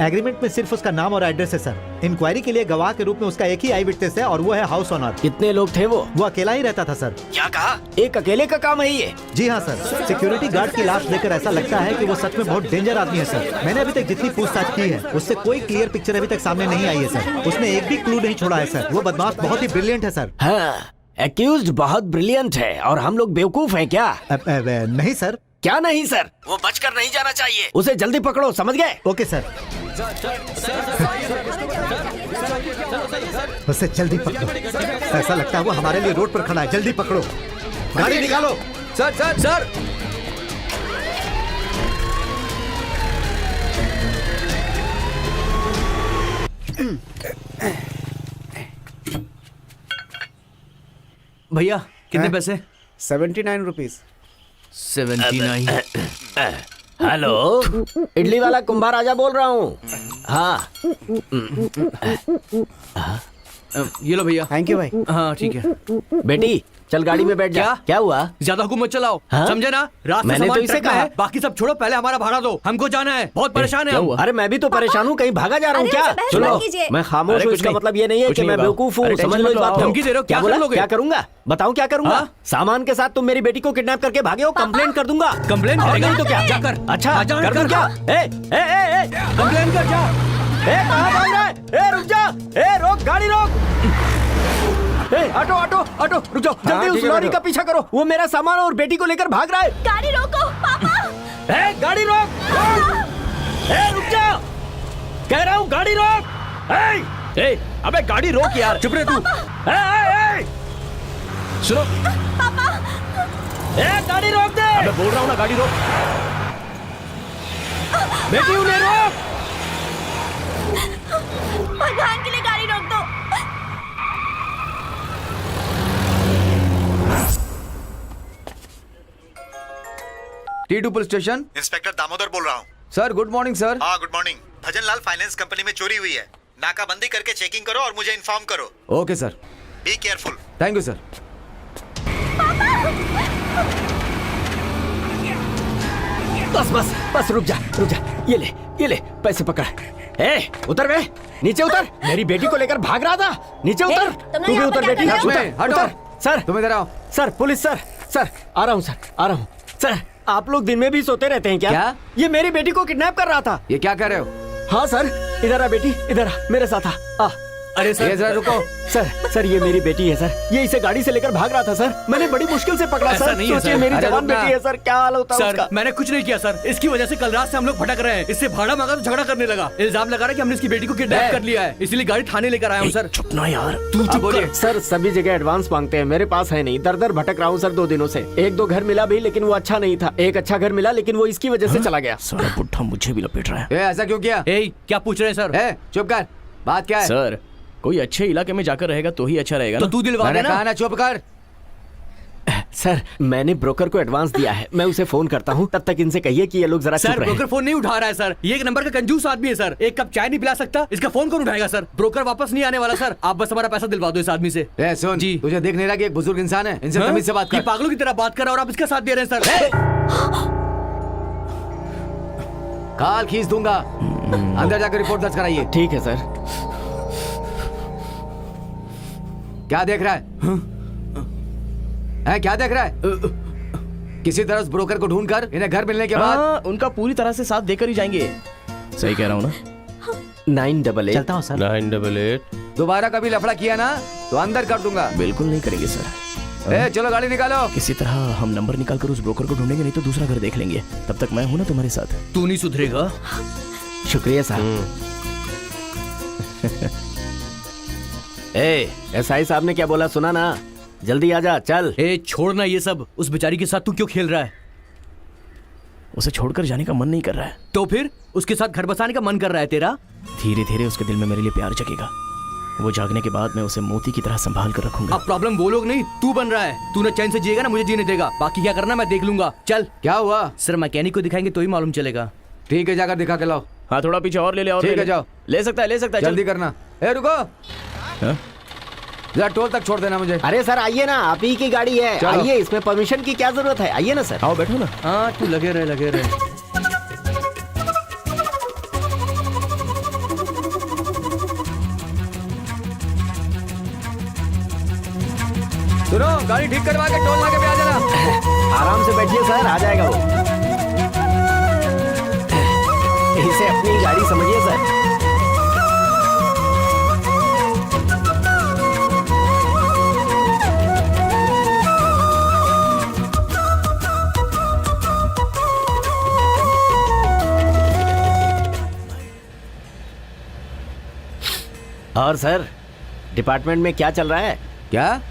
एग्रीमेंट में सिर्फ उसका नाम और एड्रेस है सर। इंक्वायरी के लिए गवाह के रूप में उसका एक ही आई विटनेस है और वो है हाउस ओनर। कितने लोग थे वो? वो अकेला ही रहता था सर। क्या कहा? एक अकेले का काम है ये? जी हाँ सर, सिक्योरिटी गार्ड की लाश देखकर ऐसा लगता है कि वो सच में बहुत डेंजर आदमी है सर। मैंने अभी तक जितनी पूछताछ की है उससे कोई क्लियर पिक्चर अभी तक सामने नहीं आई है सर। उसने एक भी क्लू नहीं छोड़ा है सर। वो बदमाश बहुत ही ब्रिलियंट है सर। हाँ, एक्यूज्ड बहुत ब्रिलियंट है और हम लोग बेवकूफ हैं क्या? नहीं सर। क्या नहीं सर? वो बचकर नहीं जाना चाहिए। उसे जल्दी पकड़ो, समझ गए? Okay sir. उसे जल्दी पकड़ो। ऐसा लगता है वो हमारे लिए रोड पर खड़ा है। जल्दी पकड़ो, गाड़ी निकालो। सर सर सर भैया कितने पैसे? 79 रुपीज। 79। हेलो, इडली वाला कुंभार राजा बोल रहा हूँ। हाँ, ये लो भैया। थैंक यू भाई। हाँ ठीक है। बेटी चल गाड़ी में बैठ जा। क्या हुआ? ज्यादा हुक्म मत चलाओ, हाँ? समझे ना? रात में मैंने सामान तो इसे ट्रक में कहा। है, बाकी सब छोड़ो, पहले हमारा भाड़ा दो। हमको जाना है, बहुत परेशान है हम। अरे मैं भी तो परेशान हूँ, कहीं भागा जा रहा हूँ अरे क्या? उसे बहस सुनो, मत कीजिए। मैं खामोश अरे हूँ, कुछ इसका नहीं, मतलब ये नहीं है कुछ कि नहीं मैं होगा। बेवकूफ हूँ। अरे समझ टेंशन लो मत इस बात लो, को। धमकी दे रहे हो, क्या बोला? कर लोगे? क्या करूंगा? बताओ क्या करूंगा? हाँ? सामान के साथ तुम मेरी बेटी को किडनैप करके भागे हो, कंप्लेंट कर दूंगा। कंप्लेन और करेगा नहीं तो क्या? जाकर। अच्छा हाँ, जाकर कर दूं क्या? कंप्लेन कर जा। कहाँ भाग रहा है? रुक जा। रोक, गाड़ी रोक। ऑटो ऑटो ऑटो, रुक जाओ जल्दी। उस लॉरी का पीछा करो, वो मेरा सामान और बेटी को लेकर भाग रहा है। गाड़ी रोको पापा। गाड़ी रोक। रुक जा, कह रहा हूँ गाड़ी रोक। अबे गाड़ी रोक यार। चुप रहे तू। सुनो, गाड़ी रोक दे। मैं बोल रहा हूँ ना, गाड़ी रोक। बेटी उन्हें रोक। भगवान के लिए गाड़ी रोक दो। T2 police station. Inspector Damodar बोल रहा हूँ। Sir good morning sir. हाँ good morning. Bhajanlal finance company में चोरी हुई है। नाकाबंदी करके चेकिंग करो और मुझे इन्फॉर्म करो। Okay sir. Be careful. Thank you sir. बस बस बस, रुक जा रुक जा। ये ले पैसे पकड़। उतर बे, नीचे उतर। मेरी बेटी को लेकर भाग रहा था, नीचे उतर। तुमने तू भी यहाँ उतर पे क्या बेटी, कर रहे हो? उतर। सर तुम इधर आओ। सर, पुलिस सर, आ रहा हूँ सर, आ रहा हूँ सर। आप लोग दिन में भी सोते रहते हैं क्या? ये मेरी बेटी को किडनैप कर रहा था। ये क्या कर रहे हो? हाँ सर, इधर आ बेटी, इधर आ, मेरे साथ आ। अरे सर, जरा रुको। सर ये मेरी बेटी है सर, ये इसे गाड़ी से लेकर भाग रहा था सर, मैंने बड़ी मुश्किल से पकड़ा सर। सोचिए मेरी जवान बेटी है सर, क्या हाल होता है उसका। मैंने कुछ नहीं किया सर, इसकी वजह से कल रात से हम लोग भटक रहे हैं। इससे भाड़ा मांगा तो झगड़ा करने लगा, इल्जाम लगा रहा है कि हमने इसकी बेटी को किडनैप कर लिया है, इसलिए गाड़ी थाने लेकर आया हूँ सर। चुप ना यार, तू चुप कर। सर सभी जगह एडवांस मांगते हैं, मेरे पास है नहीं, दर दर भटक रहा हूँ सर 2 दिनों से। 1-2 घर मिला भी लेकिन वो अच्छा नहीं था, एक अच्छा घर मिला लेकिन वो इसकी वजह से चला गया। सारा पुट्ठा मुझे भी लपेट रहा है। ऐसा क्यों किया? क्या पूछ रहे हैं सर? चुप कर, बात क्या है? सर कोई अच्छे इलाके में जाकर रहेगा तो ही अच्छा रहेगा तो ना। तू दिलवा देना। कहा ना चुप कर। सर मैंने ब्रोकर को एडवांस दिया है, मैं उसे फोन करता हूँ, तब तक इनसे कहिए कि ये लोग जरा चुप सर रहें। ब्रोकर फोन नहीं उठा रहा है सर, ये एक नंबर का कंजूस आदमी है सर, एक कप चाय नहीं पिला सकता, इसका फोन कौन उठाएगा सर? ब्रोकर वापस नहीं आने वाला सर, आप बस हमारा पैसा दिलवा दो इस आदमी से। सुन जी, तुझे देख नहीं रहा कि एक बुजुर्ग इंसान है, इनसे तमीज से बात कर। ये पागलों की तरह बात कर रहा है और आप इसका साथ दे रहे हैं सर। काल खींच दूंगा, अंदर जाकर रिपोर्ट दर्ज कराइए। ठीक है सर। क्या देख रहा है? क्या देख रहा है? किसी तरह उस ब्रोकर को ढूंढकर इन्हें घर मिलने के बाद उनका पूरी तरह से साथ देकर ही जाएंगे। सही कह रहा हूँ ना? 988 चलता हूँ सर। 988 दोबारा कभी लफड़ा किया ना तो अंदर कर दूंगा। बिल्कुल नहीं करेंगे सर। चलो गाड़ी निकालो। किसी तरह हम नंबर निकाल कर उस ब्रोकर को ढूंढेंगे, नहीं तो दूसरा घर देख लेंगे। तब तक मैं हूं ना तुम्हारे साथ। तू नहीं सुधरेगा। शुक्रिया साहब। एसआई साहब ने क्या बोला सुना ना? जल्दी आजा, चल। छोड़ना ये सब, उस बेचारी के साथ तू क्यों खेल रहा है? उसे छोड़कर जाने का मन नहीं कर रहा है। तो फिर उसके साथ घर बसाने का मन कर रहा है तेरा? धीरे धीरे उसके दिल में मेरे लिए प्यार जगेगा। वो जागने के बाद मैं उसे मोती की तरह संभाल कर रखूंगा। अब प्रॉब्लम वो लोग नहीं, तू बन रहा है। तू न चैन से जिएगा ना मुझे जीने देगा। बाकी क्या करना मैं देख लूंगा। चल। क्या हुआ? सर मैकेनिक को दिखाएंगे तो ही मालूम चलेगा। ठीक है, जाकर दिखा के लाओ। हाँ थोड़ा पीछे और ले ले। और ठीक है, जाओ। ले सकता है जल्दी करना। रुको, जरा टोल तक छोड़ देना मुझे। अरे सर आइए ना, आप ही की गाड़ी है, आइए, इसमें परमिशन की क्या जरूरत है? आइए ना सर। आओ बैठो ना। हाँ तू लगे रहे। सुनो, गाड़ी ठीक करवा के टोल नाके पे आ जाना। आराम से बैठिए सर, आ जाएगा वो। इसे अपनी गाड़ी समझिए सर। और सर डिपार्टमेंट में क्या चल रहा है? क्या?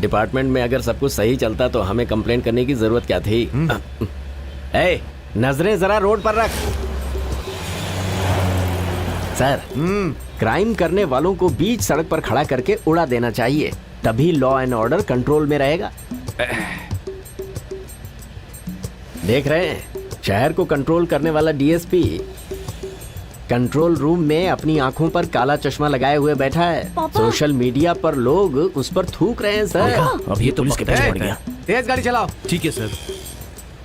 डिपार्टमेंट में अगर सब कुछ सही चलता तो हमें कंप्लेंट करने की जरूरत क्या थी? नजरें जरा रोड पर रख। सर क्राइम करने वालों को बीच सड़क पर खड़ा करके उड़ा देना चाहिए, तभी लॉ एंड ऑर्डर कंट्रोल में रहेगा। देख रहे हैं, शहर को कंट्रोल करने वाला डीएसपी कंट्रोल रूम में अपनी आंखों पर काला चश्मा लगाए हुए बैठा है। सोशल मीडिया पर लोग उस पर थूक रहे हैं सर। अब ये पुलिस के पीछे पड़ गया। तेज गाड़ी चलाओ। ठीक है सर।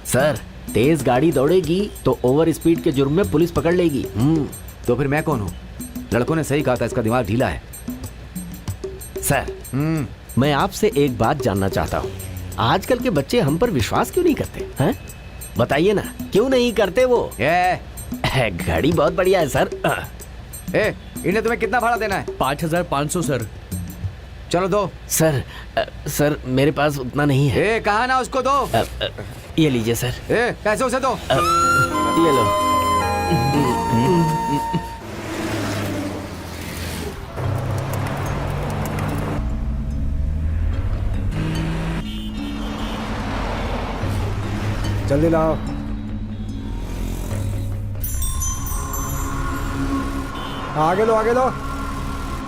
सर तेज गाड़ी दौड़ेगी तो ओवर स्पीड के जुर्म में पुलिस पकड़ लेगी। तो फिर मैं कौन हूँ? लड़कों ने सही कहा था, इसका दिमाग ढीला है। सर मैं आपसे एक बात जानना चाहता हूँ, आजकल के बच्चे हम पर विश्वास क्यों नहीं करते हैं? बताइए ना, क्यों नहीं करते वो? घड़ी बहुत बढ़िया है सर। इन्हें तुम्हें कितना भाड़ा देना है? 5500 सर। चलो दो। सर मेरे पास उतना नहीं है। कहा ना उसको दो। ये लीजिए सर। पैसे उसे दो। ये लो। जल्दी लाओ। आगे लो, आगे लो,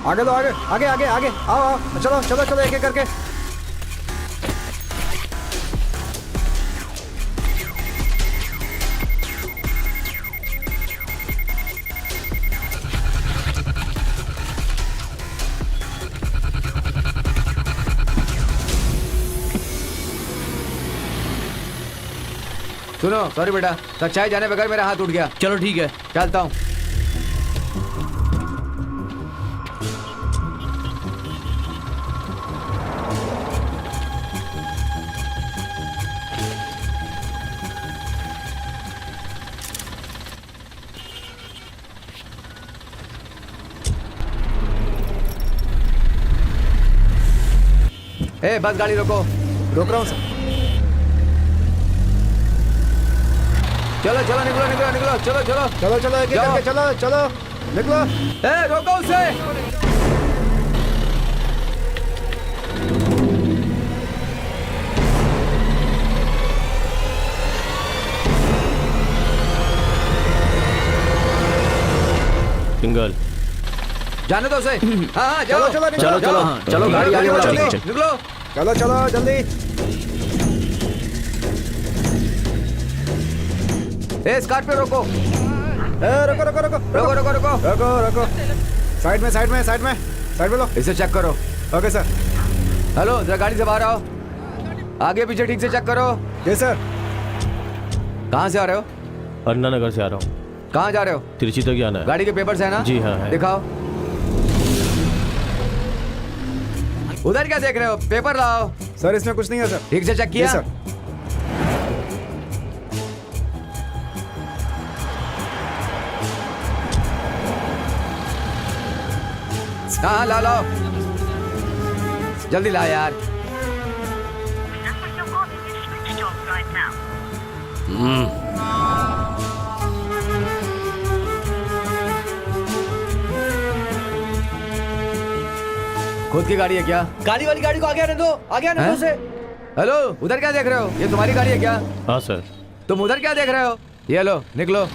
आगे लो, आगे आगे आगे आगे आओ आओ, चलो चलो चलो, एक एक करके। सुनो, सॉरी बेटा, सच्चाई जाने बगैर मेरा हाथ उठ गया। चलो ठीक है, चलता हूँ। ए बस गाड़ी रोको। रोक रहा हूँ सर। चलो चलो निकलो निकलो निकलो, चलो चलो चलो चलो एक एक जाओ। करके चलो चलो निकलो। ए रोको उसे। सिंगल। जाने दो उसे। हाँ हाँ चलो जाओ। चलो चलो चलो चलो हाँ चलो गाड़ी आगे बढ़ाओ। चलो, चलो, निकलो। चलो चलो जल्दी। ए स्कॉर्पियो रोको। ए रोको रोको रोको रोको रोको रोको। रोको रोको। साइड में साइड में साइड में साइड में लो। इसे चेक करो। Okay sir. हेलो जरा गाड़ी से बाहर आओ। आगे पीछे ठीक से चेक करो। जी सर। कहाँ से आ रहे हो? अन्ना नगर से आ रहा हूँ। कहाँ जा रहे हो? तिरची तक जाना है। गाड़ी के पेपर्स है ना? जी हाँ, है। दिखाओ। उधर क्या देख रहे हो? पेपर लाओ। सर इसमें कुछ नहीं है सर। ठीक से चेक किया? जी सर। हाँ ला लाओ, जल्दी ला यार। खुद की गाड़ी है क्या? गाड़ी वाली गाड़ी को आगे आने दो, आगे आने दो हैं? उसे। हेलो उधर क्या देख रहे हो? ये तुम्हारी गाड़ी है क्या? हाँ सर। तुम उधर क्या देख रहे हो? ये लो निकलो।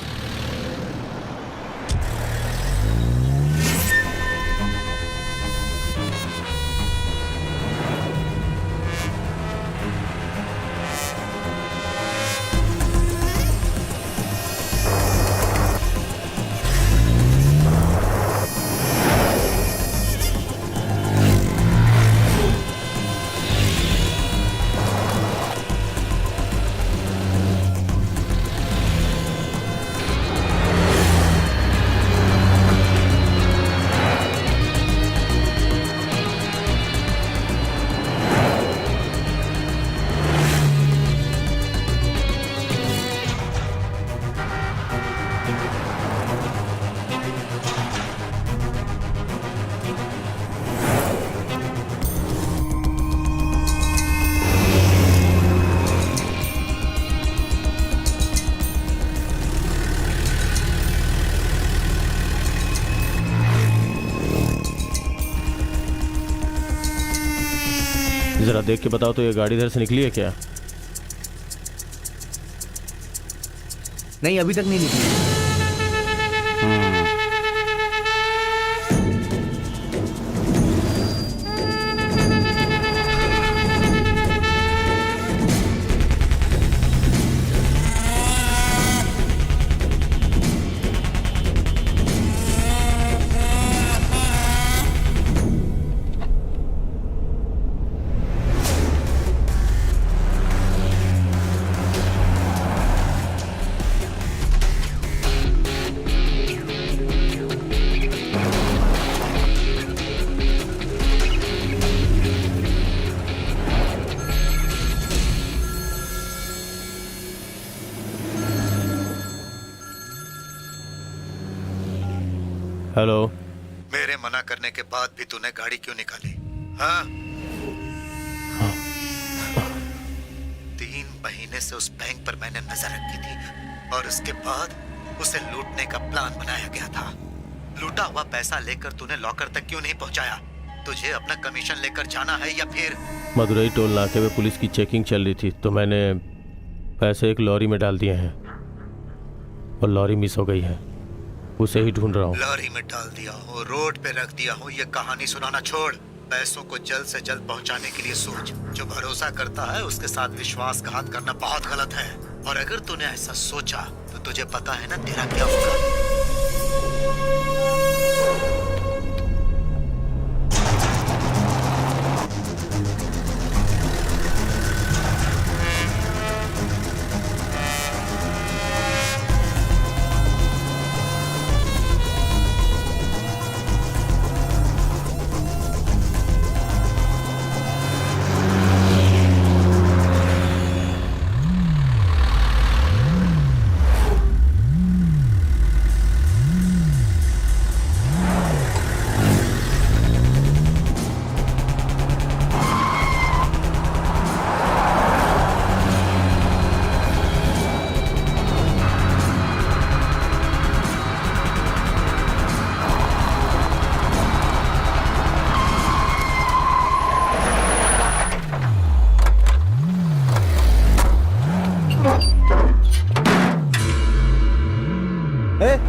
जरा देख के बताओ तो ये गाड़ी इधर से निकली है क्या? नहीं अभी तक नहीं निकली। हेलो। मेरे मना करने के बाद भी तूने गाड़ी क्यों निकाली? हाँ? 3 महीने से उस बैंक पर मैंने नजर रखी थी और उसके बाद उसे लूटने का प्लान बनाया गया था। लूटा हुआ पैसा लेकर तूने लॉकर तक क्यों नहीं पहुंचाया? तुझे अपना कमीशन लेकर जाना है या फिर? मदुरई टोल नाके में पुलिस की चेकिंग चल रही थी तो मैंने पैसे एक लॉरी में डाल दिए हैं और लॉरी मिस हो गई है, उसे ही ढूंढ रहा हूँ। लॉरी में डाल दिया हो, रोड पे रख दिया हो, ये कहानी सुनाना छोड़। पैसों को जल्द से जल्द पहुंचाने के लिए सोच। जो भरोसा करता है उसके साथ विश्वासघात करना बहुत गलत है। और अगर तूने ऐसा सोचा तो तुझे पता है ना तेरा क्या होगा।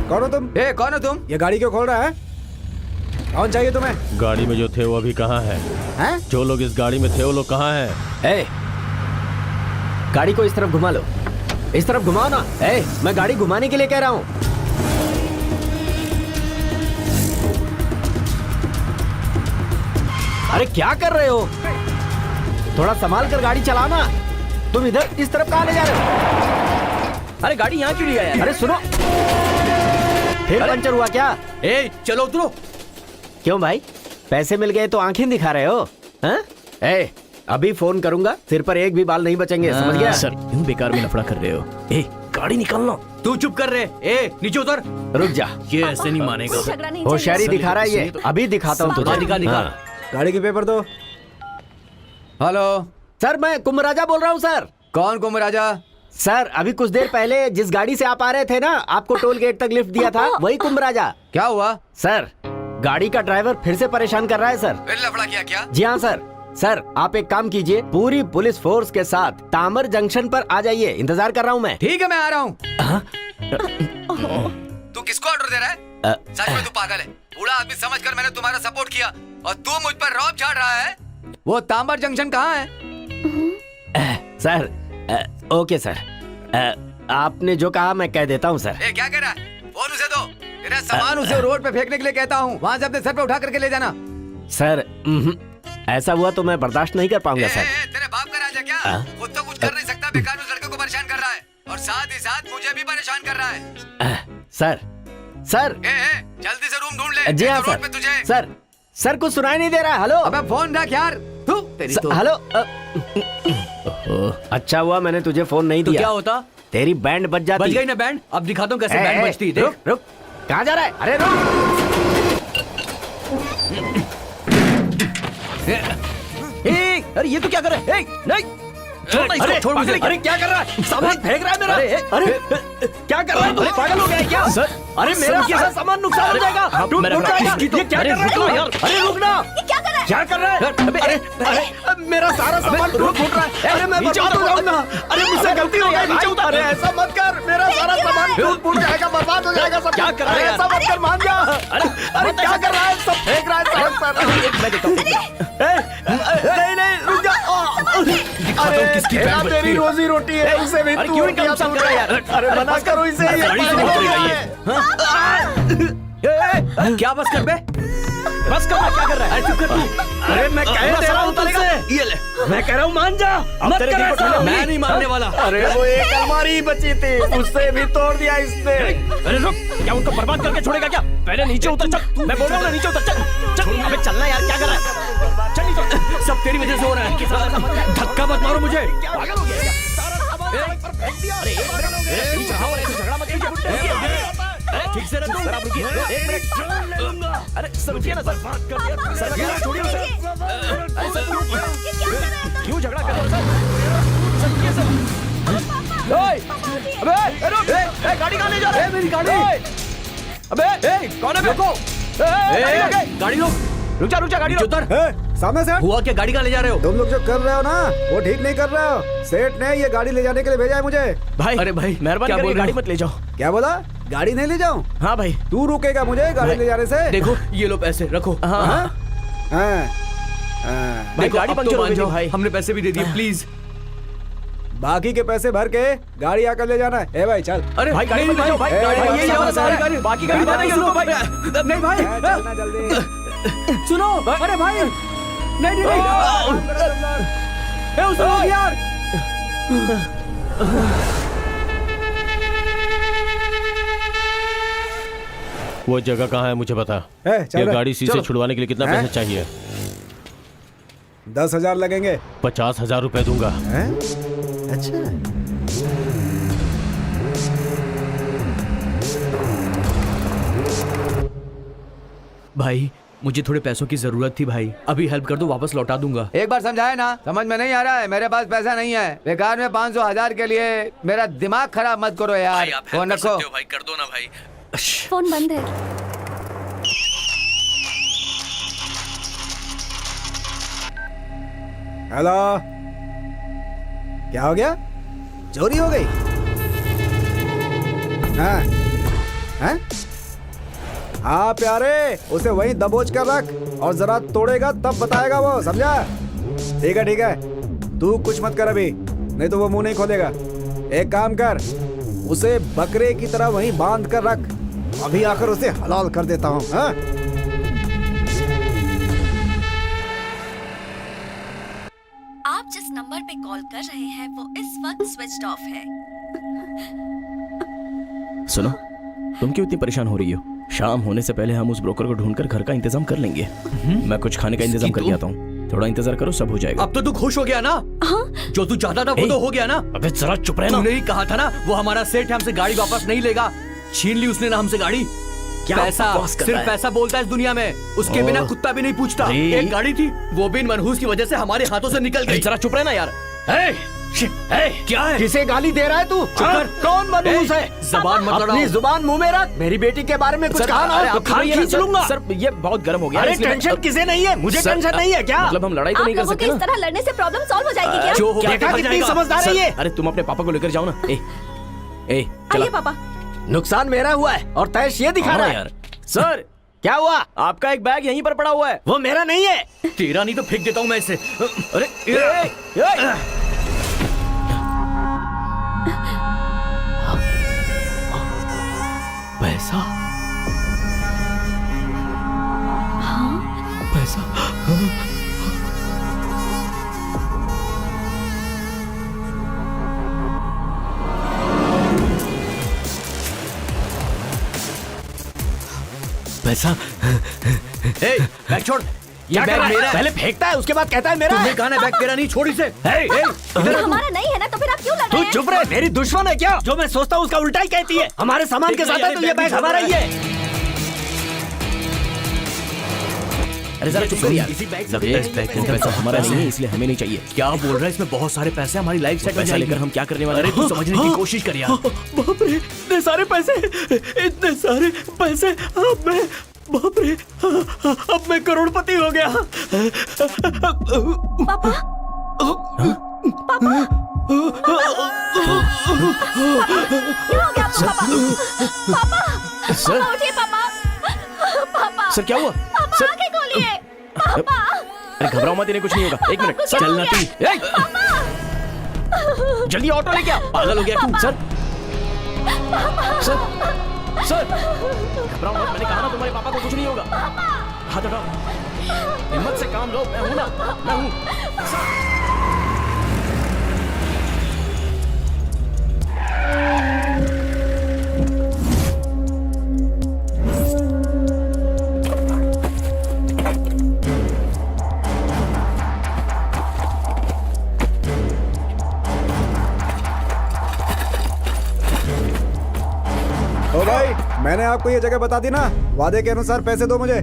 कौन हो तुम? ए कौन हो तुम? ये गाड़ी क्यों खोल रहा है? कौन चाहिए तुम्हें? गाड़ी में जो थे वो अभी कहाँ है? हैं? जो लोग इस गाड़ी में थे वो लोग कहाँ हैं? ए, गाड़ी को इस तरफ घुमा लो, इस तरफ घुमाओ ना। ए, मैं गाड़ी घुमाने के लिए कह रहा हूँ। अरे क्या कर रहे हो? थोड़ा संभाल कर गाड़ी चलाना। तुम इधर इस तरफ कहाँ ले जा रहे हो? अरे गाड़ी यहाँ क्यों ले आया? अरे सुनो, फिर पंचर हुआ क्या? ए चलो उतरो। क्यों भाई, पैसे मिल गए तो आंखें दिखा रहे हो? हाँ? ए, अभी फोन करूंगा, सिर पर एक भी बाल नहीं बचेंगे, समझ गया? सर यूं बेकार में लफड़ा कर रहे हो। ए गाड़ी निकालना। तू चुप कर रहे। ए नीचे उतर। रुक जा, ये ऐसे नहीं मानेगा। झगड़ा नहीं होशियारी सर, दिखा रहा है ये। सुनिए तो। अभी दिखाता हूँ तुझे। हाँ, निकाल निकाल। हाँ। गाड़ी के पेपर दो। हेलो, सर मैं कुंभराजा बोल रहा हूँ सर। कौन कुंभ राजा? सर अभी कुछ देर पहले जिस गाड़ी से आप आ रहे थे ना, आपको टोल गेट तक लिफ्ट दिया था, वही कुंभराजा। क्या हुआ? सर गाड़ी का ड्राइवर फिर से परेशान कर रहा है सर। फिर लफड़ा किया क्या? जी हाँ सर। सर आप एक काम कीजिए, पूरी पुलिस फोर्स के साथ तामर जंक्शन पर आ जाइए, इंतजार कर रहा हूँ मैं। ठीक है मैं आ रहा हूँ। तू किसको ऑर्डर दे रहा है? सच में तू पागल है। बूढ़ा आदमी समझकर मैंने तुम्हारा सपोर्ट किया और तू मुझ पर रौब झाड़ रहा है। वो तांबर जंक्शन कहाँ है? सर ओके सर, आपने जो कहा मैं कह देता हूँ सर। ए क्या कह रहा है? फोन उसे दो। तेरा सामान उसे रोड पे फेंकने के लिए कहता हूँ, वहाँ से अपने सर पे उठा करके ले जाना। सर ऐसा हुआ तो मैं बर्दाश्त नहीं कर पाऊंगा सर। तेरे बाप का राजा क्या? खुद तो कुछ कर नहीं सकता, बेकार उस लड़के को परेशान कर रहा है और साथ ही साथ मुझे भी परेशान कर रहा है। सर सर जल्दी से रूम ढूंढ ले। जी हाँ रोड सर। पे तुझे। सर सर कुछ सुनाई नहीं दे रहा है। हेलो अबे फोन रख यार। तू तेरी तो। हेलो अच्छा हुआ मैंने तुझे फोन नहीं तो दिया। क्या होता? तेरी बैंड बज जाती। बज गई ना बैंड। अब दिखाता हूँ कैसे ए, बैंड ए, बजती है। रुक देख। रुक, कहाँ जा रहा है? अरे रुक। अरे ये तो क्या कर रहा है? नहीं छोड़ दे इसको, अरे छोड़ मुझे। अरे क्या कर रहा है? सामान फेंक रहा है मेरा। अरे क्या कर रहा है? तुम पागल हो गया है क्या? सर, अरे मेरा सारा सामान नुकसान हो जाएगा। टूट मेरा- जाएगा। इसकी तो- ये क्या अरे कर रहा है? रुको यार। अरे रुक ना। क्या कर रहा है? क्या कर रहा है? अरे मेरा सारा सामान टूट रहा है। अरे मैं नीचे बर्बाद हो उतर। जाऊंगा। अरे मुझसे गलती हो गई। नीचे उतर। अरे ऐसा मत कर, मेरा सारा सामान टूट जाएगा, बर्बाद हो जाएगा सब। क्या कर रहा है अरे यार? ऐसा मत कर, मान जा। अरे क्या कर रहा है? सब फेंक रहा है सड़क पर। मैं देखता हूँ। नहीं नहीं रुक जा। अरे किसकी तेरा बैंड बजती तेरी है। रोजी रोटी है, उसे भी अरे तू क्यों इनका नुकसान कर रहा है यार? अरे मना करो इसे। ये गाड़ी से पागल हो निकलेगा गया ये। है। क्या बस कर बे? बस कर, क्या कर रहा है? अरे चुप कर तू। अरे मैं कह रहा हूँ तुझसे, ये ले। मैं कह रहा हूँ मान जा। मत तेरे कर दिल को ऐसा। ठंडा मैं नहीं मानने वाला। अरे वो एक अलमारी बची थी, उससे भी तोड़ दिया इसने। अरे रुक, क्या उनको बर्बाद करके छोड़ेगा क्या? पहले नीचे उतर। चल मैं बोल रहा हूँ ना, नीचे उतर। चल चल, अबे चलना यार, क्या कर रहा है? चल नीचे उतर। सब तेरी वजह से हो रहा है। धक्का मत मारो मुझे। पागल हो गया क्या? सारा सामान सड़क पर फेंक दिया। अरे एक मिनट, नीचे आओ, अरे झगड़ा मत कीजिए। ठीक से रखो। सर आप रुकिए, एक मिनट। अरे सर रुकिए ना सर। सर वगैरह छोड़िए उसे। अरे सर क्यों झगड़ा कर रहे हो सर? सर रुकिए सर। ओए, अबे रुक। ए गाड़ी कहाँ ले जा रहे? मेरी गाड़ी। अबे कौन है? रुको। गाड़ी लो। रुक जा गाड़ी रोक। उतर। सामने से हट। हुआ क्या? गाड़ी कहाँ ले जा रहे हो? तुम लोग जो कर रहे हो ना, वो ठीक नहीं कर रहे हो। सेठ ने ये गाड़ी ले जाने के लिए भेजा है मुझे। भाई अरे भाई, मेहरबानी क्या करके बोल रहे गाड़ी हो? मत ले जाओ। क्या बोला? गाड़ी नहीं ले जाऊं? हाँ भाई। तू रुकेगा मुझे गाड़ी ले जाने से? देखो ये लो पैसे रखो। हाँ हाँ हाँ? हाँ। भाई देखो, गाड़ी अब तो पंक्चर हो मान गई थी जाओ, भाई। हमने पैसे भी दे दिए प्लीज। बाकी के पैसे भर के गाड़ी आकर ले जाना है। ए भाई चल। अरे भाई गाड़ी नहीं मत ले जाओ भाई। ए, गाड़ी भाई, ये ये वाला सारी गाड़ी, बाकी गाड़ी बाद में सुनो सुनो भाई। भाई। नहीं भाई। ए, चलना जल्दी। सुनो। अरे भाई नहीं। ए, उसे रोक यार। वो जगह कहाँ है मुझे बता। ए, चल ये रहे, गाड़ी सी से चलो। छुड़वाने के लिए कितना हैं? पैसा चाहिए? 10,000 लगेंगे। 50,000 रुपए दूंगा। हैं? अच्छा। भाई मुझे थोड़े पैसों की जरूरत थी भाई, अभी हेल्प कर दो, वापस लौटा दूंगा। एक बार समझाया ना, समझ में नहीं आ रहा है। मेरे पास पैसा नहीं है। बेकार में 500,000 के लिए मेरा दिमाग खराब मत करो यार। फोन रखो। भाई कर दो ना भाई। फोन बंद है। हेलो। क्या हो गया? चोरी हो गई? हाँ। हैं? हाँ प्यारे, उसे वहीं दबोच कर रख और जरा तोड़ेगा तब बताएगा वो, समझा? ठीक है, तू कुछ मत कर अभी, नहीं तो वो मुंह नहीं खोलेगा। एक काम कर, उसे बकरे की तरह वहीं बांध कर रख, अभी आकर उसे हलाल कर देता हूँ। हाँ? आप जिस नंबर पे कॉल कर रहे हैं वो इस वक्त स्विच ऑफ है। सुनो, तुम क्यों इतनी परेशान हो रही हो? शाम होने से पहले हम उस ब्रोकर को ढूंढकर घर का इंतजाम कर लेंगे। मैं कुछ खाने का इंतजाम करके आता हूँ, थोड़ा इंतजार करो, सब हो जाएगा। अब तो तू खुश हो गया ना? जो तू चाहता था वो तो हो गया ना? अबे जरा चुप रहना। तूने ही कहा था ना वो हमारा सेठ है, हमसे गाड़ी वापस नहीं लेगा। छीन ली उसने ना हमसे गाड़ी। क्या पैसा बकवास कर रहा सिर्फ है? पैसा बोलता है इस दुनिया में, उसके बिना कुत्ता भी नहीं पूछता। अरे। एक गाड़ी थी, वो भी इन मनहूस की वजह से हमारे हाथों से निकल गई। जरा चुप रहना यार। क्या है? किसे गाली दे रहा है तू? हाँ? कौन मनहूस है? जबान मत अपनी लड़ाओ। जुबान मुंह में रख। मेरी बेटी के बारे में कुछ सर, कहा अरे ना तो आप खाल ये ना, खींच सर, लूंगा। सर ये बहुत गर्म हो गया। अरे इसलिए मैं- टेंशन किसे नहीं है? मुझे सर, टेंशन नहीं है क्या? मतलब हम लड़ाई तो आप नहीं कर लोगों के सकते इस ना? तरह लड़ने से प्रॉब्लम सॉल्व हो जाएगी क्या? जो हो गया देखा देखा कितनी जाएगा। समझदार है ये। अरे तुम अपने पापा को लेकर जाओ ना। ए चला आइए पापा। नुकसान मेरा हुआ है और तैश ये दिखा रहा है। यार। सर, क्या हुआ? आपका एक बैग यहीं पर पड़ा हुआ है। वो मेरा नहीं है। तेरा नहीं तो फेंक देता हूँ मैं इसे। अरे पैसा पैसा पैसा ए, बैग छोड़। ये क्या बैग कर रहा है? मेरा है। पहले फेंकता है उसके बाद कहता है मेरा तुमने है। कहा ना बैग तेरा नहीं, छोड़ इसे। ये हमारा नहीं है ना, तो फिर आप क्यों लड़ तू रहे हैं? चुप रहे, मेरी दुश्मन है क्या? जो मैं सोचता हूँ उसका उल्टा ही कहती है। हमारे सामान के साथ है तो ये बैग हमारा ही है। अरे जरा चुप कर यार। इसी बैग से ये पैसा हमारा नहीं है, इसलिए हमें नहीं चाहिए। क्या बोल रहा है? इसमें बहुत सारे पैसे, हमारी लाइफ सेट हो पैसा जाएगी। लेकर हम क्या करने वाले अरे हैं? तू समझने की कोशिश कर यार। बाप रे, इतने सारे पैसे, इतने सारे पैसे। अब मैं, बाप रे, अब मैं करोड़पति हो गया। पापा पापा क्या हो गया आपको? पापा पापा सर। पापा उठिए पापा। पापा सर क्या हुआ? पापा सर आंखें खोलिए। पापा अरे घबराओ मत, इन्हें कुछ नहीं होगा। एक मिनट, क्या चल हो ना गया? तू। जल्दी ऑटो लेके आ। पागल हो गया तू। सर सर सर घबराओ मत, मैंने कहा ना तुम्हारे पापा को कुछ नहीं होगा। हाथ हटाओ, हिम्मत से काम लो। मैं हूं ना, मैं हूं। ओ भाई, मैंने आपको ये जगह बता दी ना, वादे के अनुसार पैसे दो मुझे।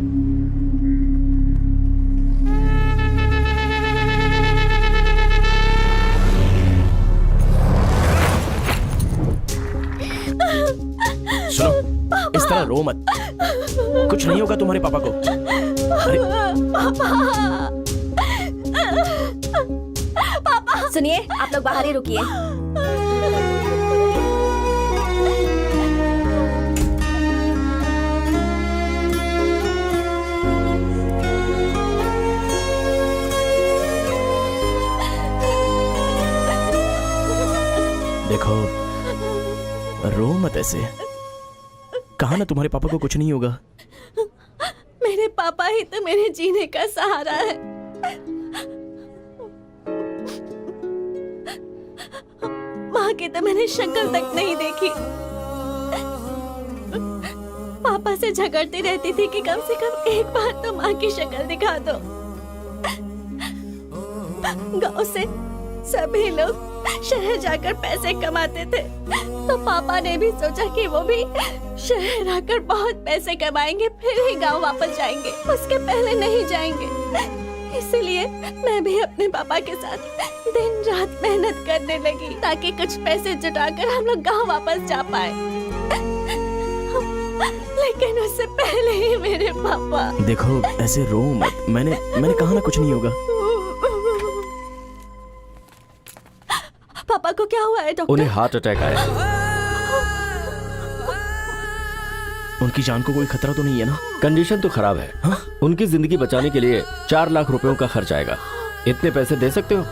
सुनो, इस तरह रो मत, कुछ नहीं होगा तुम्हारे पापा को। अरे सुनिए, आप लोग बाहर ही रुकिए। देखो, रो मत ऐसे। कहा ना तुम्हारे पापा को कुछ नहीं होगा। मेरे पापा ही तो मेरे जीने का सहारा है। माँ की तो मैंने शक्ल तक नहीं देखी। पापा से झगड़ती रहती थी कि कम से कम एक बार तो माँ की शक्ल दिखा दो। गांव से सभी लोग शहर जाकर पैसे कमाते थे, तो पापा ने भी सोचा कि वो भी शहर आकर बहुत पैसे कमाएंगे, फिर ही गांव वापस जाएंगे, उसके पहले नहीं जाएंगे। इसलिए मैं भी अपने पापा के साथ दिन रात मेहनत करने लगी ताकि कुछ पैसे जुटाकर हम लोग गांव वापस जा पाए। लेकिन उससे पहले ही मेरे पापा। देखो, ऐसे रो मत। मैंने कहा ना कुछ नहीं होगा। पापा को क्या हुआ है डॉक्टर? उन्हें हार्ट अटैक आया। उनकी जान को कोई खतरा तो नहीं है ना? कंडीशन तो खराब है। हाँ? उनकी जिंदगी बचाने के लिए 4 लाख रुपयों का खर्च आएगा। इतने पैसे दे सकते हो?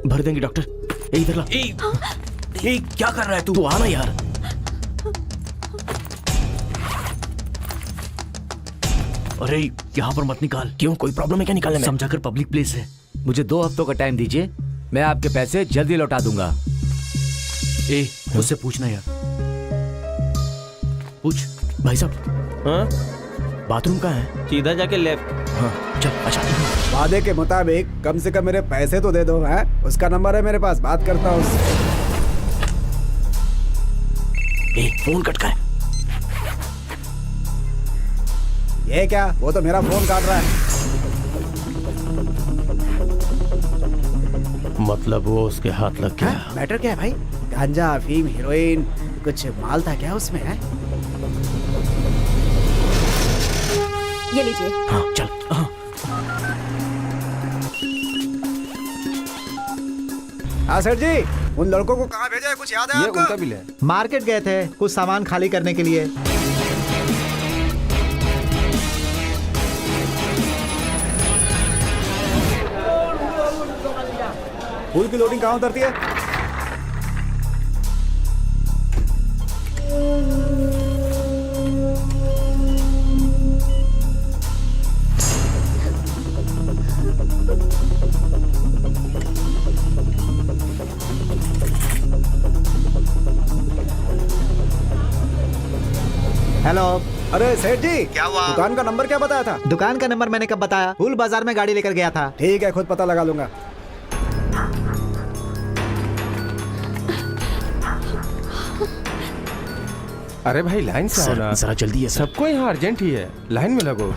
भर देंगे डॉक्टर। ए इधर ला। ये क्या कर रहा है तू आना यार। अरे यहाँ पर मत निकाल। क्यों, कोई प्रॉब्लम है क्या निकालने में? समझाकर पब्लिक प्लेस है। मुझे 2 हफ्तों का टाइम दीजिए, मैं आपके पैसे जल्दी लौटा दूंगा। उससे पूछना यार, पूछ। भाई साहब, हाँ? बाथरूम कहाँ है? सीधा जाके लेफ्ट। हाँ चल। अच्छा वादे के मुताबिक कम से कम मेरे पैसे तो दे दो। है उसका नंबर है मेरे पास, बात करता हूँ उससे। फोन कट का है। ये क्या, वो तो मेरा फोन काट रहा है। मतलब वो उसके हाथ लग गया। हाँ, मैटर क्या है भाई? गांजा, अफीम, हीरोइन, कुछ माल था क्या उसमें? है ये लीजिए। हाँ चल। हाँ। हाँ सर जी, उन लड़कों को कहाँ भेजा है, कुछ याद है ये आपको? उनका बिल है। मार्केट गए थे कुछ सामान खाली करने के लिए। फूल की लोडिंग कहाँ उतरती है? हेलो। अरे सेठ जी, क्या हुआ? दुकान का नंबर क्या बताया था? दुकान का नंबर मैंने कब बताया? फूल बाजार में गाड़ी लेकर गया था। ठीक है, खुद पता लगा लूंगा। अरे भाई लाइन से आओ ना। जरा जल्दी है सर। सबको यहाँ अर्जेंट ही है, लाइन में लगो।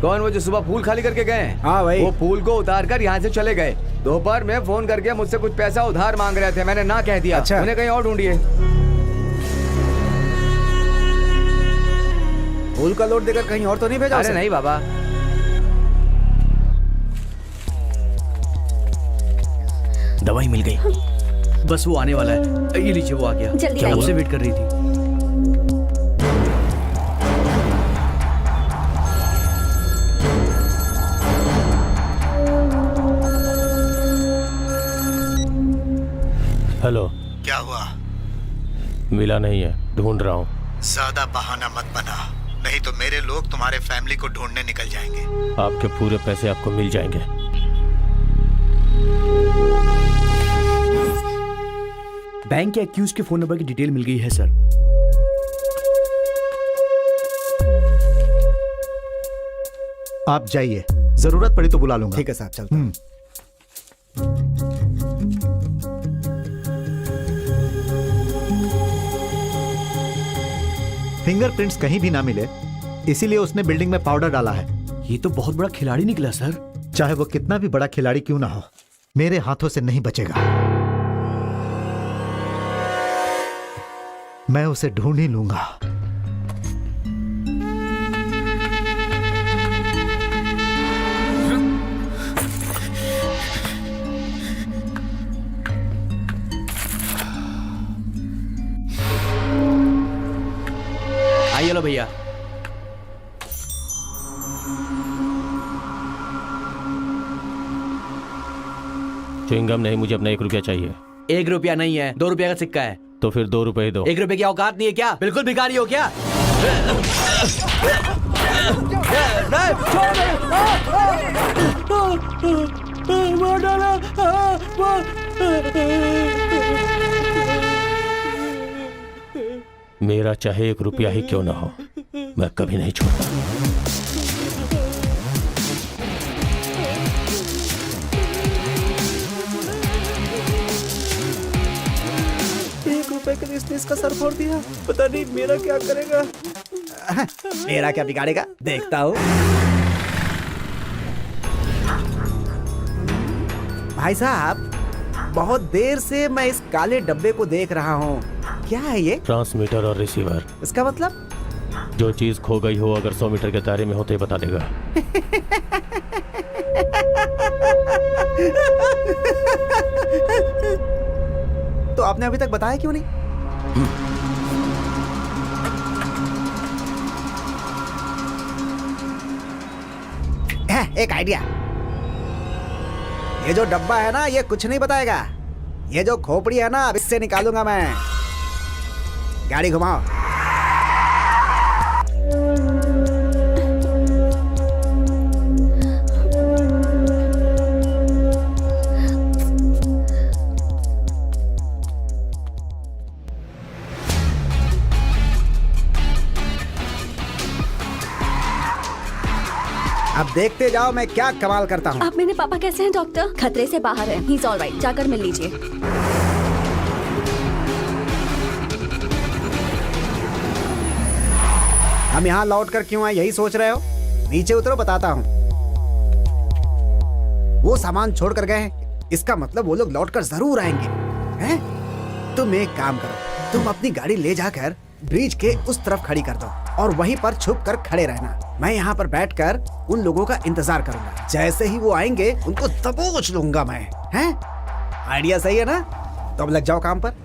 कौन वो जो सुबह फूल खाली करके गए? हाँ भाई। वो फूल को उतार कर यहाँ से चले गए। दोपहर में फोन करके मुझसे कुछ पैसा उधार मांग रहे थे, मैंने ना कह दिया। अच्छा। उन्हें कहीं और ढूंढिए। फूल का लोड देकर कहीं और तो नहीं भेजा अरे उसे? नहीं बाबा। दवाई मिल गई। बस वो आने वाला है। ये लीजिए, वो आ गया। जल्दी कब आइए। से वेट कर रही थी। हेलो। क्या हुआ? मिला नहीं है, ढूंढ रहा हूँ। ज्यादा बहाना मत बना, नहीं तो मेरे लोग तुम्हारे फैमिली को ढूंढने निकल जाएंगे। आपके पूरे पैसे आपको मिल जाएंगे। बैंक के एक्यूज के फोन नंबर की डिटेल मिल गई है सर। आप जाइए, जरूरत पड़ी तो बुला लूंगा। ठीक है साहब, चलता हूं। फिंगरप्रिंट्स कहीं भी ना मिले, इसीलिए उसने बिल्डिंग में पाउडर डाला है। ये तो बहुत बड़ा खिलाड़ी निकला सर। चाहे वो कितना भी बड़ा खिलाड़ी क्यों ना हो, मेरे हाथों से नहीं बचेगा। मैं उसे ढूंढ ही लूंगा। आइए लो भैया। च्युइंगम नहीं, मुझे अपना 1 रुपया चाहिए। 1 रुपया नहीं है, 2 रुपया का सिक्का है। तो फिर 2 रुपए दो। 1 रुपए की औकात नहीं है क्या? बिल्कुल भिखारी हो क्या? मेरा चाहे 1 रुपया ही क्यों ना हो, मैं कभी नहीं छोड़ता। 1 रुपए के लिए इसने इसका सर फोड़ दिया। पता नहीं मेरा क्या करेगा। मेरा क्या बिगाड़ेगा, देखता हूँ। भाई साहब, बहुत देर से मैं इस काले डब्बे को देख रहा हूँ। क्या है ये? ट्रांसमीटर और रिसीवर। इसका मतलब? जो चीज खो गई हो अगर 100 मीटर के दायरे में हो तो ये बता देगा। तो आपने अभी तक बताया क्यों नहीं? एक आइडिया। ये जो डब्बा है ना, ये कुछ नहीं बताएगा। ये जो खोपड़ी है ना, अब इससे निकालूंगा मैं। गाड़ी घुमाओ। अब देखते जाओ मैं क्या कमाल करता हूँ। आप मेरे पापा कैसे हैं डॉक्टर? खतरे से बाहर हैं। ही इज ऑलराइट, जाकर मिल लीजिए। हम यहाँ लौट कर क्यों आए यही सोच रहे हो? नीचे उतरो, बताता हूँ। वो सामान छोड़ कर गए हैं, इसका मतलब वो लोग लौट कर जरूर आएंगे। हैं? तुम एक काम करो, तुम अपनी गाड़ी ले जाकर ब्रिज के उस तरफ खड़ी कर दो और वहीं पर छुप कर खड़े रहना। मैं यहाँ पर बैठकर उन लोगों का इंतजार करूंगा। जैसे ही वो आएंगे उनको दबोच लूंगा मैं। हैं? आइडिया सही है ना? तो अब लग जाओ काम पर।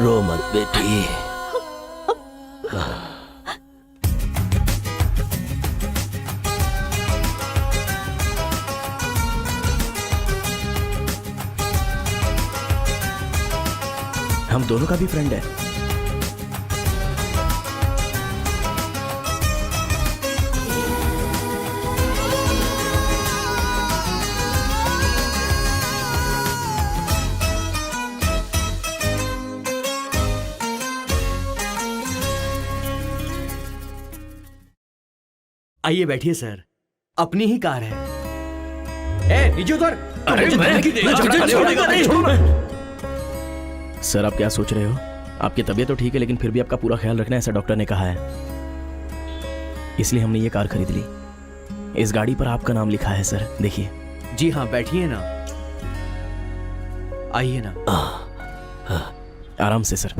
रो मत बेटी। हम दोनों का भी फ्रेंड है। आइए बैठिए सर, अपनी ही कार है। ए, नीचे उतर। सर आप क्या सोच रहे हो? आपकी तबीयत तो ठीक है लेकिन फिर भी आपका पूरा ख्याल रखना ऐसा डॉक्टर ने कहा है, इसलिए हमने ये कार खरीद ली। इस गाड़ी पर आपका नाम लिखा है सर, देखिए। जी हाँ, बैठिए ना, आइए ना। आराम से सर।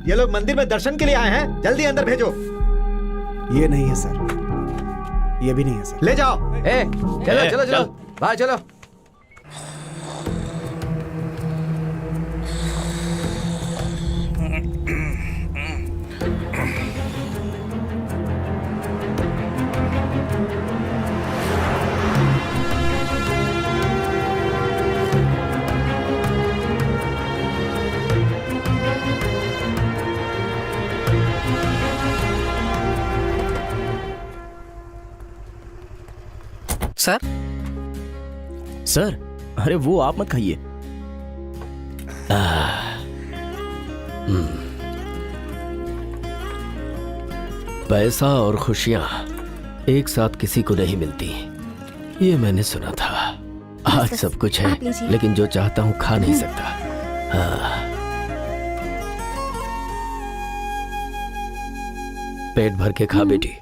ये लोग मंदिर में दर्शन के लिए आए हैं, जल्दी अंदर भेजो। ये नहीं है सर, ये भी नहीं है सर। ले जाओ। चलो चलो चलो, बाहर चलो। सर सर, अरे वो आप मत खाइए। पैसा और खुशियां एक साथ किसी को नहीं मिलती, ये मैंने सुना था। आज सब कुछ है आप लीजिए। लेकिन जो चाहता हूं खा नहीं सकता। पेट भर के खा बेटी।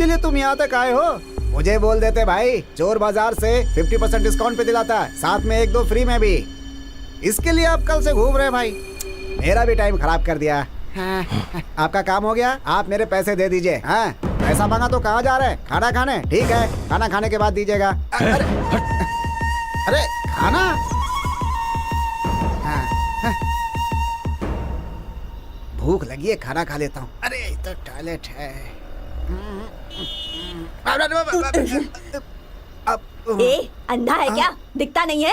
किसके लिए तुम यहाँ तक आए हो? मुझे बोल देते भाई, चोर बाजार से 50% डिस्काउंट पे दिलाता है, साथ में 1-2 फ्री में भी। इसके लिए आप कल से घूम रहे हैं भाई, मेरा भी टाइम खराब कर दिया। हाँ, आपका काम हो गया, आप मेरे पैसे दे दीजिए। हाँ, पैसा मांगा तो कहाँ जा रहे हैं? खाना खाने? ठीक है, खाना खाने के बाद दीजिएगा। अरे खाना? हाँ, हाँ। भूख लगी है, खाना खा लेता हूँ। अरे तो टॉयलेट है। ए, अंधा है क्या? दिखता नहीं है?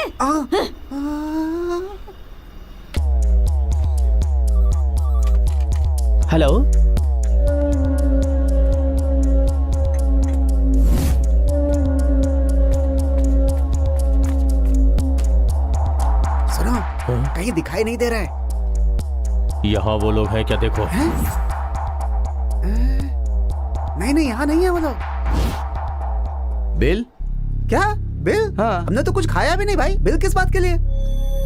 हेलो, सुनो, कहीं दिखाई नहीं दे रहा है। यहाँ वो लोग हैं क्या? देखो। नहीं, यहाँ नहीं है वो लोग। बिल? क्या बिल? हाँ। हमने तो कुछ खाया भी नहीं भाई, बिल किस बात के लिए?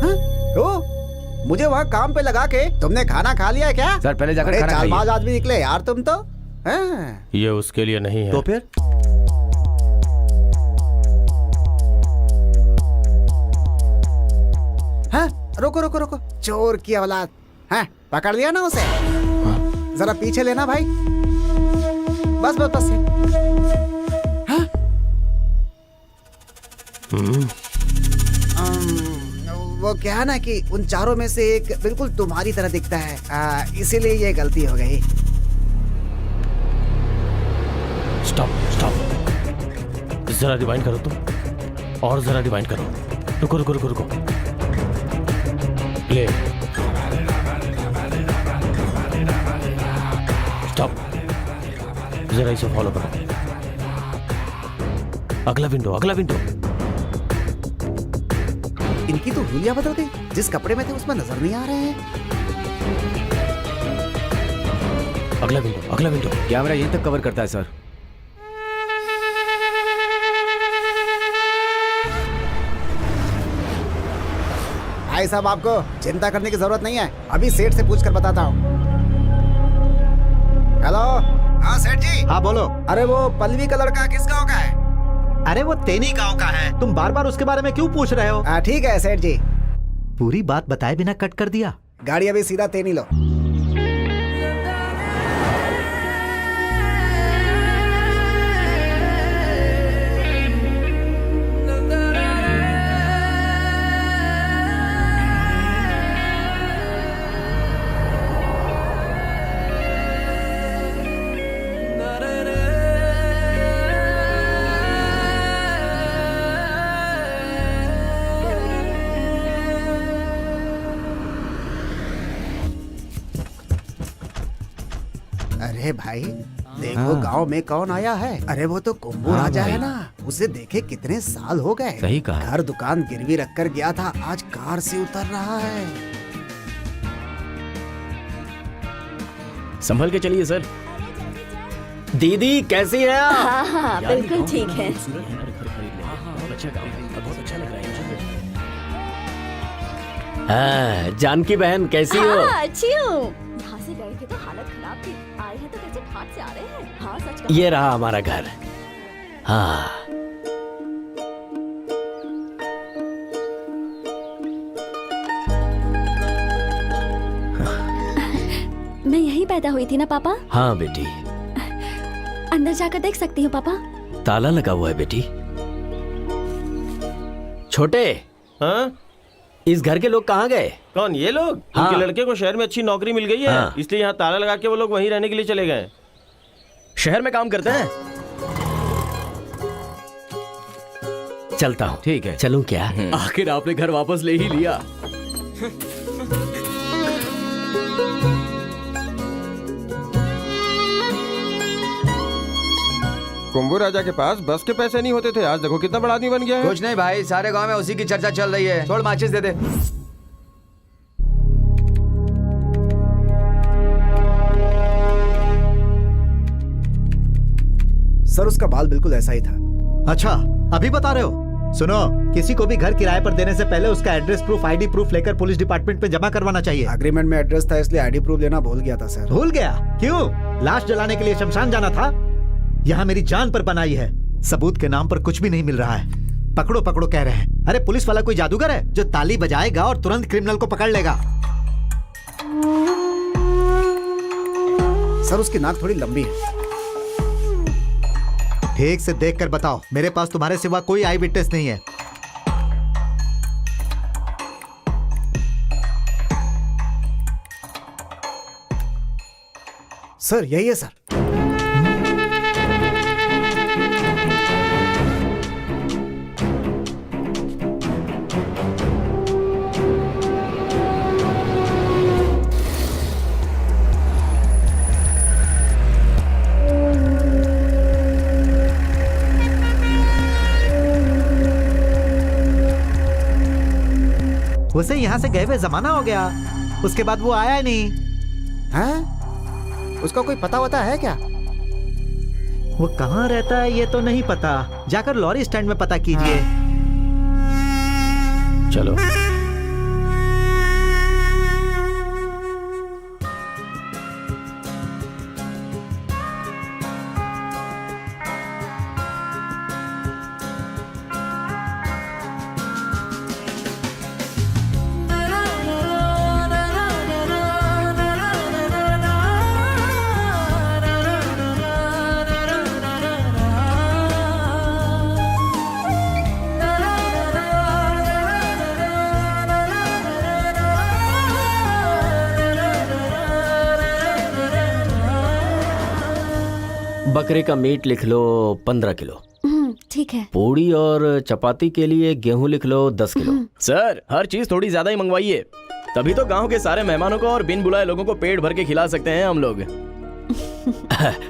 हाँ? ओ, मुझे वहाँ काम पे लगा के तुमने खाना खा लिया है क्या? सर पहले जाकर अरे खाना खाइए। चालबाज आदमी निकले यार तुम तो। हाँ। ये उसके लिए नहीं है। तो फिर? हाँ, रुको रुको रुको, चोर की औलाद। हाँ, पकड़ लिया ना उसे? जरा पीछे लेना भाई, बस बस बस। हाँ? वो क्या है ना कि उन चारों में से एक बिल्कुल तुम्हारी तरह दिखता है, इसीलिए ये गलती हो गई। स्टॉप स्टॉप, जरा रिवाइंड करो तुम, और जरा रिवाइंड करो। रुको रुको रुको रुको, प्ले। स्टॉप, जरा इसे फॉलो करो। अगला विंडो, अगला विंडो। इनकी तो हुलिया बदल गई, जिस कपड़े में थे उसमें नजर नहीं आ रहे हैं। अगला विंडो, अगला विंडो। कैमरा यहीं तक कवर करता है सर। भाई साहब, आपको चिंता करने की जरूरत नहीं है, अभी सेठ से पूछकर बताता हूँ। हेलो। हाँ सेठ जी। हाँ बोलो। अरे वो पल्लवी का लड़का किस गांव का है? अरे वो तेनी गांव का है, तुम बार बार उसके बारे में क्यों पूछ रहे हो? ठीक है सेठ जी। पूरी बात बताए बिना कट कर दिया। गाड़ी अभी सीधा तेनी लो। अरे भाई देखो, गांव में कौन आया है? अरे वो तो कुंभू राजा है ना, उसे देखे कितने साल हो गए। सही कहा। घर दुकान गिरवी रख कर गया था, आज कार से उतर रहा है। संभल के चलिए सर। दीदी कैसी है आप? हाँ हाँ, बिल्कुल ठीक है। बहुत अच्छा काम है, बहुत अच्छा लग रहा है। हाँ, जानकी बहन कैसी हो? हाँ, अच्छी हूँ। यहाँ से गए थे तो हालत खराब थी, आए हैं तो कैसे ठाट से आ रहे हैं। हाँ सच कहा। ये रहा हमारा घर। हाँ, मैं यहीं पैदा हुई थी ना पापा? हाँ बेटी। अंदर जाकर देख सकती हूँ पापा? ताला लगा हुआ है बेटी। छोटे, हाँ? इस घर के लोग कहाँ गए? कौन? ये लोग? हाँ। उनके लड़के को शहर में अच्छी नौकरी मिल गई है, हाँ। इसलिए यहाँ ताला लगा के वो लोग वहीं रहने के लिए चले गए। शहर में काम करते हैं। चलता हूँ। ठीक है। चलूं क्या? आखिर आपने घर वापस ले ही लिया। कुंभू राजा के पास बस के पैसे नहीं होते थे, आज देखो कितना बड़ा आदमी बन गया है। कुछ नहीं भाई, सारे गांव में उसी की चर्चा चल रही है। छोड़, माचिस दे दे। सर उसका बाल बिल्कुल ऐसा ही था। अच्छा, अभी बता रहे हो? सुनो, किसी को भी घर किराए पर देने से पहले उसका एड्रेस प्रूफ, आईडी प्रूफ लेकर पुलिस डिपार्टमेंट में जमा करवाना चाहिए। एग्रीमेंट में एड्रेस था, इसलिए आईडी प्रूफ लेना भूल गया था सर। भूल गया? क्यों? लाश जलाने के लिए शमशान जाना था? यहाँ मेरी जान पर बनाई है। सबूत के नाम पर कुछ भी नहीं मिल रहा है। पकड़ो पकड़ो कह रहे हैं। अरे पुलिस वाला कोई जादूगर है जो ताली बजाएगा और तुरंत क्रिमिनल को पकड़ लेगा? सर उसकी नाक थोड़ी लंबी है। ठीक से देख कर बताओ, मेरे पास तुम्हारे सिवा कोई आई विटनेस नहीं है। सर यही है सर। उसे यहाँ से गए हुए जमाना हो गया, उसके बाद वो आया ही नहीं। हैं? उसका कोई पता वता है क्या? वो कहाँ रहता है ये तो नहीं पता, जाकर लॉरी स्टैंड में पता कीजिए। चलो। बकरे का मीट लिख लो 15 किलो। ठीक है। पूड़ी और चपाती के लिए गेहूं लिख लो 10 किलो। सर हर चीज थोड़ी ज्यादा ही मंगवाइए, तभी तो गांव के सारे मेहमानों को और बिन बुलाए लोगों को पेट भर के खिला सकते हैं हम लोग।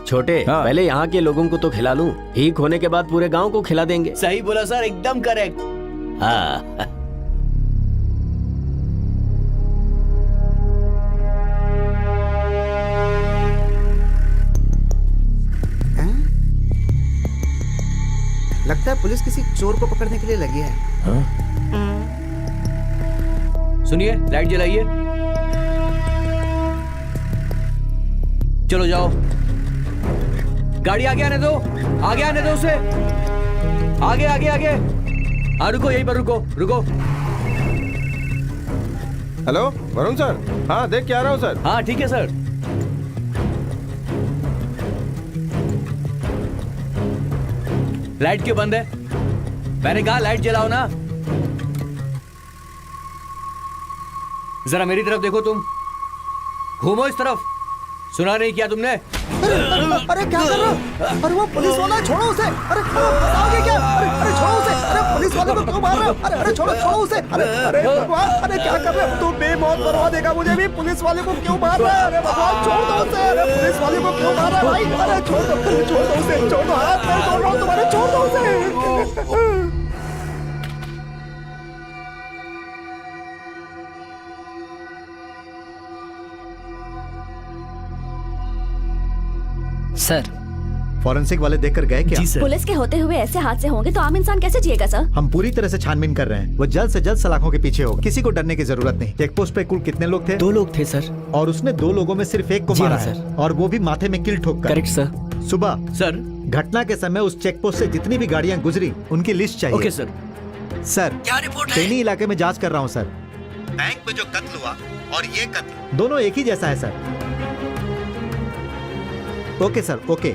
छोटे हाँ। पहले यहाँ के लोगों को तो खिला लूं, ठीक होने के बाद पूरे गांव को खिला देंगे। सही बोला सर, एकदम करेक्ट। हाँ। लगता है पुलिस किसी चोर को पकड़ने के लिए लगी है। सुनिए, लाइट जलाइए। चलो जाओ, गाड़ी आगे आने दो, आगे आने दो उसे, आगे आगे आगे। हाँ रुको, यहीं पर रुको रुको। हेलो वरुण सर, हाँ देख के आ रहा हूँ सर। हाँ ठीक है सर। लाइट क्यों बंद है? मैंने कहा लाइट जलाओ ना। जरा मेरी तरफ देखो, तुम घूमो इस तरफ। सुना नहीं किया तुमने? अरे क्या कर रहे हो? अरे वो पुलिस वाला है, छोड़ो उसे। अरे बताओगे क्या? अरे छोड़ो उसे। अरे पुलिस वाले को क्यों मार रहे हो? अरे छोड़ो उसे। अरे भगवान, अरे क्या कर रहे हो? तू बेमौत मरवा देगा मुझे भी। पुलिस वाले को क्यों मार रहा है? अरे भगवान छोड़ दो उसे। अरे पुलिस वाले को क्यों मार रहा है भाई? अरे छोड़ दो उसे, छोड़ दो। हाथ मैं छोड़ रहा हूँ तुम्हारे, छोड़ दो उसे। सर फॉरेंसिक वाले देखकर गए क्या? जी सर। पुलिस के होते हुए ऐसे हादसे होंगे तो आम इंसान कैसे जिएगा सर? हम पूरी तरह से छानबीन कर रहे हैं, वो जल्द से जल्द सलाखों के पीछे होगा। किसी को डरने की जरूरत नहीं। चेक पोस्ट पे कुल कितने लोग थे? 2 लोग थे सर। और उसने 2 लोगों में सिर्फ एक को जी मारा हाँ, है, सर। और वो भी माथे में किल ठोक कर। Correct sir. सुबह सर। घटना के समय उस चेक पोस्ट से जितनी भी गाड़ियां गुजरी उनकी लिस्ट चाहिए। Okay sir. सर क्या रिपोर्ट है? टेनी इलाके में जांच कर रहा हूँ सर। बैंक में जो कत्ल हुआ और ये कत्ल दोनों एक ही जैसा है सर। Okay sir, okay.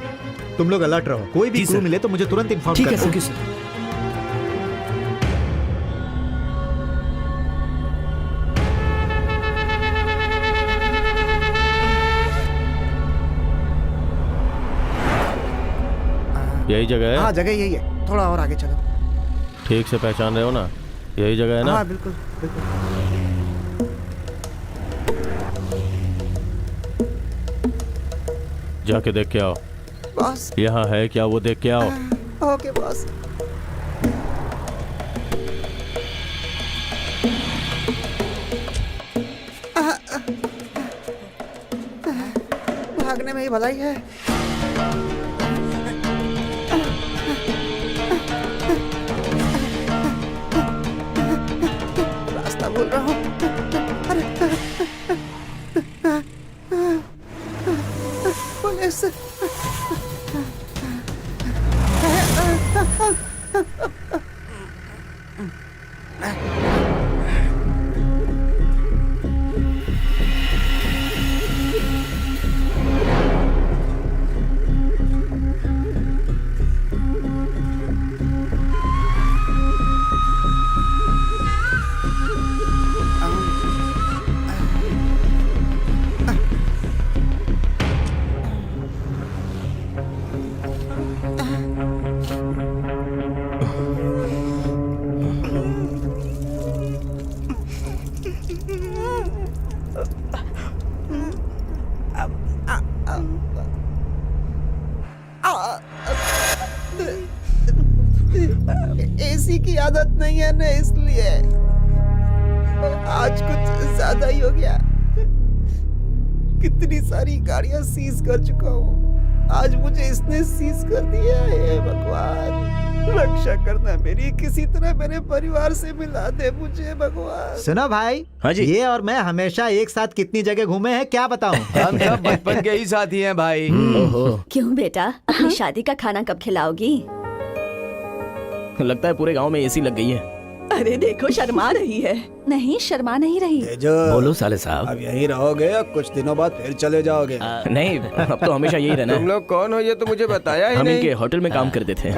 तुम लोग अलर्ट रहो, कोई भी जी क्लू सर। मिले तो मुझे तुरंत इन्फॉर्म ठीक कर है दो। सर। Okay sir. यही जगह हाँ है? जगह यही है, थोड़ा और आगे चलो। ठीक से पहचान रहे हो ना? यही जगह है ना? हाँ बिल्कुल बिल्कुल। जाके देख के आओ। बॉस। यहाँ है क्या, वो देख के आओ। Okay boss. भागने में ही भलाई है। रास्ता भूल रहा हूँ। पुलिस। आदत नहीं है ना, इसलिए आज कुछ ज्यादा ही हो गया। कितनी सारी गाड़ियां सीज कर चुका हूँ, आज मुझे इसने सीज कर दिया है। भगवान रक्षा करना मेरी, किसी तरह मेरे परिवार से मिला दे मुझे भगवान। सुनो भाई, हाँ जी। ये और मैं हमेशा एक साथ कितनी जगह घूमे हैं क्या बताऊं। हम सब बचपन के ही साथी हैं भाई। ओहो, क्यों बेटा, अपनी शादी का खाना कब खिलाओगी? लगता है पूरे गांव में एसी लग गई है। अरे देखो, शर्मा रही है। नहीं, शर्मा नहीं रही। बोलो साले साहब। अब यहीं रहोगे या कुछ दिनों बाद फिर चले जाओगे? नहीं, अब तो हमेशा यही रहना तुम है। लोग कौन हो ये तो मुझे बताया ही हम नहीं। इनके होटल में काम करते थे।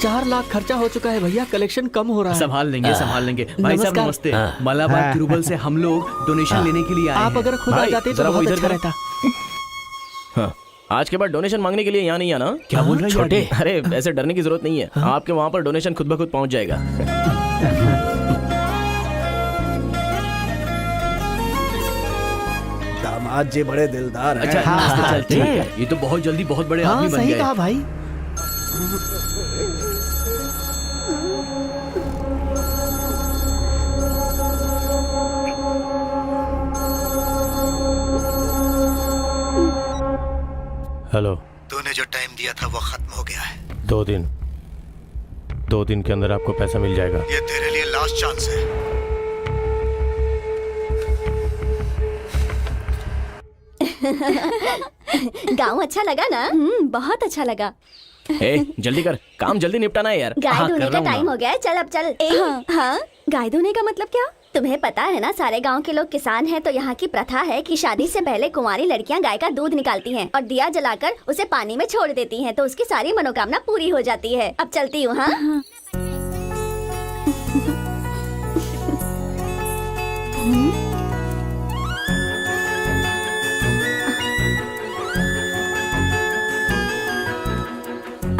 4 लाख खर्चा हो चुका है भैया, कलेक्शन कम हो रहा है। संभाल लेंगे, संभाल लेंगे। भाई साहब नमस्कार। नमस्ते। हाँ। मलाबार क्रूबल से हम लोग डोनेशन लेने के लिए आए आप हैं। अगर खुद आ भाई, जाते तो जरा वो बहुत इधर अच्छा करें। रहता। हाँ, आज के बाद डोनेशन मांगने के लिए यहाँ नहीं आना। क्या बोल रहे हैं छोटे? अरे ऐसे डरने की जरूरत नहीं है, आपके वहाँ पर डोनेशन खुद ब खुद पहुँच जाएगा। दामाद जी बड़े दिलदार हैं। अच्छा, नमस्ते, चल ठीक है। ये तो बहुत जल्दी बहुत बड़े हाँ आदमी बन सही गए। कहा भाई। हेलो। तूने जो टाइम दिया था वो खत्म हो गया है। 2 दिन के अंदर आपको पैसा मिल जाएगा। ये तेरे लिए लास्ट चांस है। गाँव अच्छा लगा ना? बहुत अच्छा लगा। ए, जल्दी कर, काम जल्दी निपटाना है यार। गाय हाँ, धोने कर का रहा हूँ टाइम ना। हो गया है, चल अब चल। हाँ, गाय धोने का मतलब क्या? तुम्हें पता है ना, सारे गांव के लोग किसान हैं, तो यहाँ की प्रथा है कि शादी से पहले कुंवारी लड़कियां गाय का दूध निकालती हैं और दिया जलाकर उसे पानी में छोड़ देती हैं, तो उसकी सारी मनोकामना पूरी हो जाती है। अब चलती हूँ। हाँ,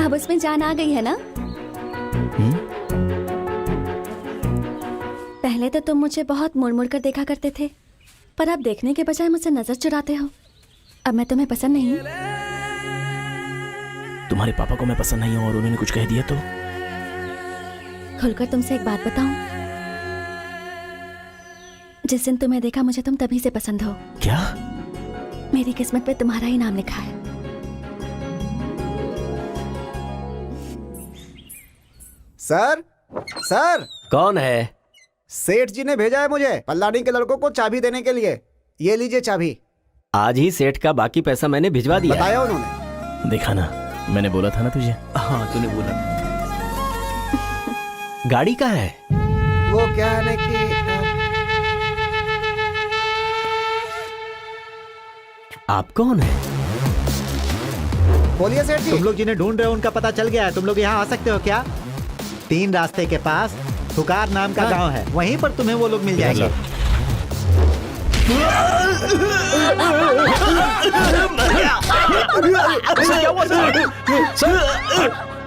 अब उसमें जान आ गई है ना? पहले तो तुम मुझे बहुत मुड़ मुड़ कर देखा करते थे, पर अब देखने के बजाय मुझसे नजर चुराते हो। अब मैं तुम्हें पसंद नहीं। तुम्हारे पापा को मैं पसंद नहीं हूँ और उन्होंने कुछ कह दिया तो? खुलकर तुमसे एक बात बताऊं, जिस दिन तुम्हें देखा मुझे तुम तभी से पसंद हो। क्या? मेरी किस्मत पे तुम्हारा ही नाम लिखा है। सर, सर, कौन है? सेठ जी ने भेजा है मुझे पल्लानी के लड़कों को चाबी देने के लिए। ये लीजिए चाबी। आज ही सेठ का बाकी पैसा मैंने भिजवा दिया है। बताया उन्होंने। देखा ना, मैंने बोला था ना तुझे। हाँ, तूने बोला। गाड़ी कहाँ है? वो क्या है ना कि आप कौन है? बोलिए सेठ जी। तुम लोग जिन्हें ढूंढ रहे हो उनका पता चल गया है। तुम लोग यहाँ आ सकते हो क्या? 3 रास्ते के पास फुकार नाम का गांव है, वहीं पर तुम्हें वो लोग मिल जाएंगे।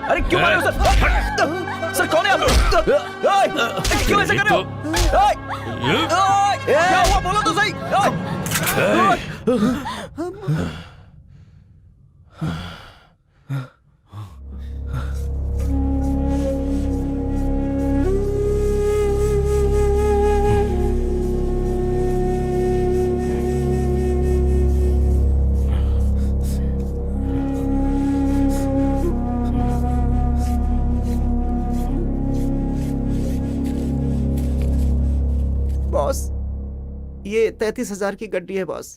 अरे क्यों मारे सर? सर कौन है आप? क्यों ऐसा कर रहे हो? क्या हुआ, बोलो तो सही। बॉस, ये 33,000 की गड्डी है बॉस।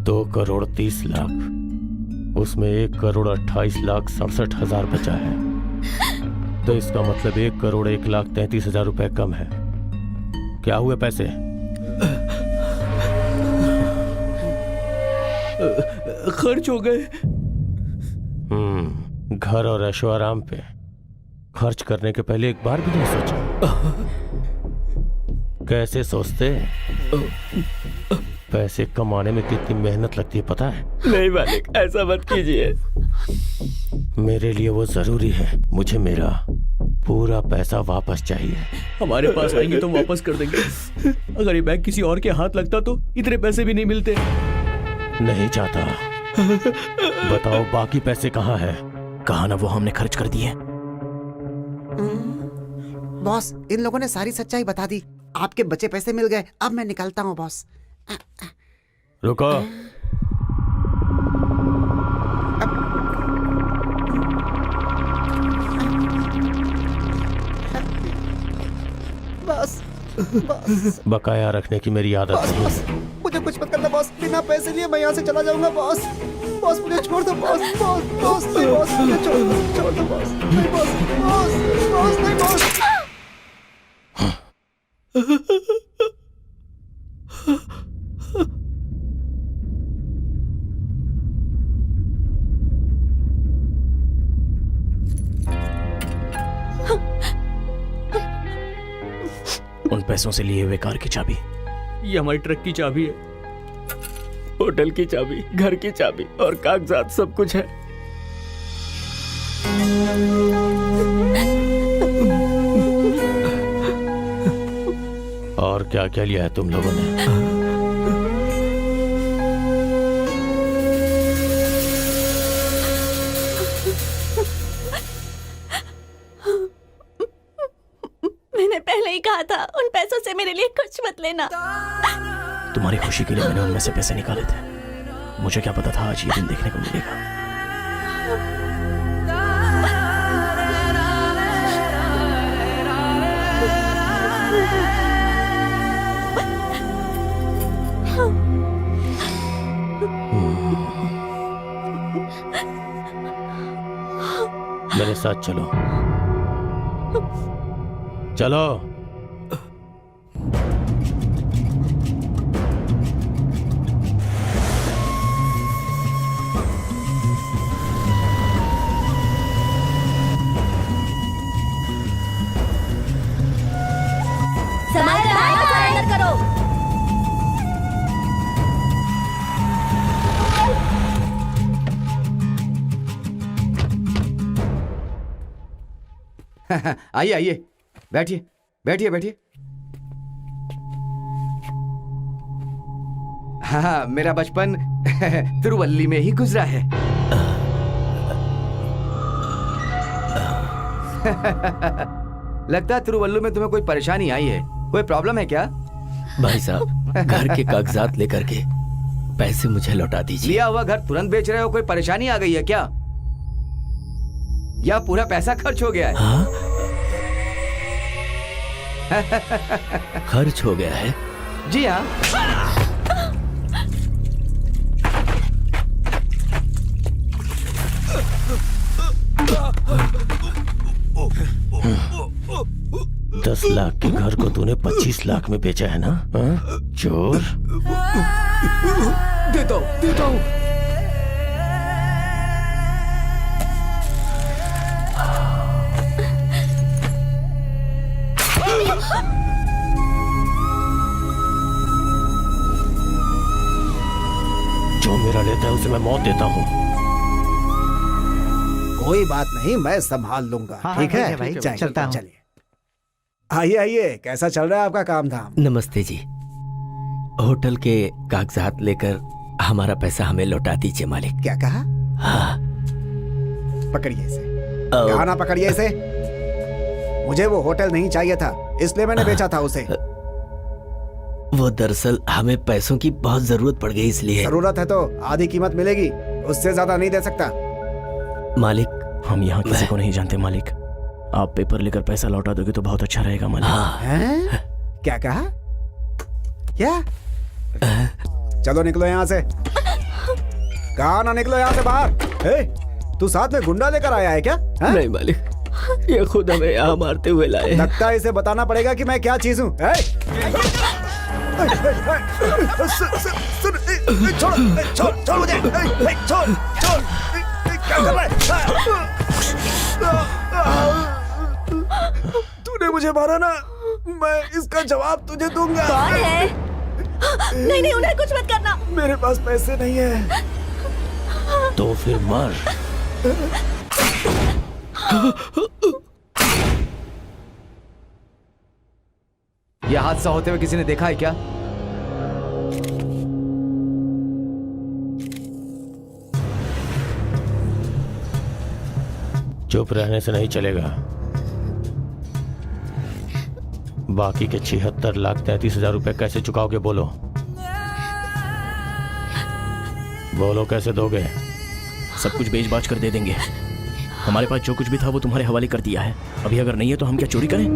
2 करोड़ 30 लाख, उसमें 1 करोड़ 28 लाख 67 हजार बचा है, तो इसका मतलब 1 करोड़ 1 लाख 33 हजार रुपए कम है। क्या हुए पैसे? खर्च हो गए। घर और ऐशो आराम पे खर्च करने के पहले एक बार भी नहीं सोचा? कैसे सोचते? पैसे कमाने में कितनी मेहनत लगती है पता है? नहीं मालिक, ऐसा मत कीजिए। मेरे लिए वो जरूरी है। मुझे मेरा पूरा पैसा वापस चाहिए। हमारे पास आएंगे तो वापस कर देंगे। अगर ये बैग किसी और के हाथ लगता तो इतने पैसे भी नहीं मिलते। नहीं चाहता। बताओ बाकी पैसे कहाँ हैं? कहा ना वो हमने खर्च कर दिए। बॉस, इन लोगों ने सारी सच्चाई बता दी। आपके बचे पैसे मिल गए। अब मैं निकलता हूँ बॉस। रुको। बॉस, बॉस, बकाया रखने की मेरी आदत बॉस, नहीं। बॉस, मुझे कुछ मत करना बॉस। बिना पैसे लिए मैं यहाँ से चला जाऊंगा बॉस। बॉस मुझे छोड़ दो बॉस। बॉस, बॉस, नहीं बॉस, मुझे छोड़ दो बॉस। नहीं बॉस, बॉस, बॉस, नहीं बॉस। उन पैसों से लिए हुए कार की चाबी, ये हमारी ट्रक की चाबी है, होटल की चाबी, घर की चाबी और कागजात सब कुछ है। और क्या क्या लिया है तुम लोगों ने? मैंने पहले ही कहा था उन पैसों से मेरे लिए कुछ मत लेना। तुम्हारी खुशी के लिए मैंने उनमें से पैसे निकाले थे। मुझे क्या पता था आज ये दिन देखने को मिलेगा। मेरे साथ चलो, चलो। करो। आइए आइए, बैठिए बैठिए बैठिए। हाँ, मेरा बचपन तिरुवल्ली में ही गुजरा है। लगता है तिरुवल्लू में तुम्हें कोई परेशानी आई है। कोई प्रॉब्लम है क्या? भाई साहब, घर के कागजात लेकर के पैसे मुझे लौटा दीजिए। लिया हुआ घर तुरंत बेच रहे हो? कोई परेशानी आ गई है क्या? या पूरा पैसा खर्च हो गया है? हाँ? खर्च हो गया है? जी हाँ। $10 लाख के घर को तूने 25 लाख में बेचा है ना? हाँ? चोर। देता हूँ। जो मेरा लेता है उसे मैं मौत देता हूँ। कोई बात नहीं, मैं संभाल लूंगा। हाँ, ठीक हाँ, है ठीक है भाई, जाइए, चलता हूँ। चलिए। आइए आइए, कैसा चल रहा है आपका काम धाम? नमस्ते जी। होटल के कागजात लेकर हमारा पैसा हमें लौटा दीजिए मालिक। क्या कहा? हाँ। पकड़िए इसे। कहा ना, पकड़िए इसे। मुझे वो होटल नहीं चाहिए था, इसलिए मैंने बेचा था उसे। वो दरअसल हमें पैसों की बहुत जरूरत पड़ गई, इसलिए। जरूरत है तो आधी कीमत मिलेगी, उससे ज्यादा नहीं दे सकता। मालिक, हम यहाँ किसी को नहीं जानते मालिक। आप पेपर लेकर पैसा लौटा दोगे तो बहुत अच्छा रहेगा मालिक। हाँ। हैं? क्या कहा? क्या? चलो निकलो यहाँ से। कहा ना, निकलो यहाँ से बाहर। ए, तू साथ में गुंडा लेकर आया है क्या? है? नहीं मालिक, ये खुद हमें यहाँ मारते हुए लाए। लगता है इसे बताना पड़ेगा कि मैं क्या चीज हूँ। छोड़ मुझे, छोड़। क्या कर रहा है? तूने मुझे मारा ना, मैं इसका जवाब तुझे दूंगा। कौन है? नहीं, उन्हें कुछ मत करना। मेरे पास पैसे नहीं है। तो फिर मर। यह हादसा होते हुए किसी ने देखा है क्या? चुप रहने से नहीं चलेगा। बाकी के 76,33,000 रुपए कैसे चुकाओगे? बोलो बोलो, कैसे दोगे? सब कुछ बेच बाच कर दे देंगे। हमारे पास जो कुछ भी था वो तुम्हारे हवाले कर दिया है। अभी अगर नहीं है तो हम क्या चोरी करें?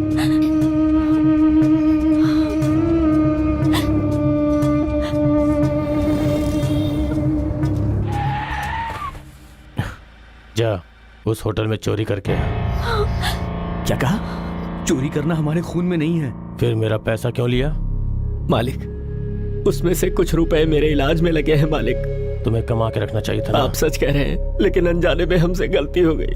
जा उस होटल में चोरी करके आ। क्या कहा? चोरी करना हमारे खून में नहीं है। फिर मेरा पैसा क्यों लिया? मालिक, उसमें से कुछ रुपए मेरे इलाज में लगे हैं मालिक। तुम्हें कमा के रखना चाहिए था ना। आप सच कह रहे हैं, लेकिन अनजाने में हमसे गलती हो गई।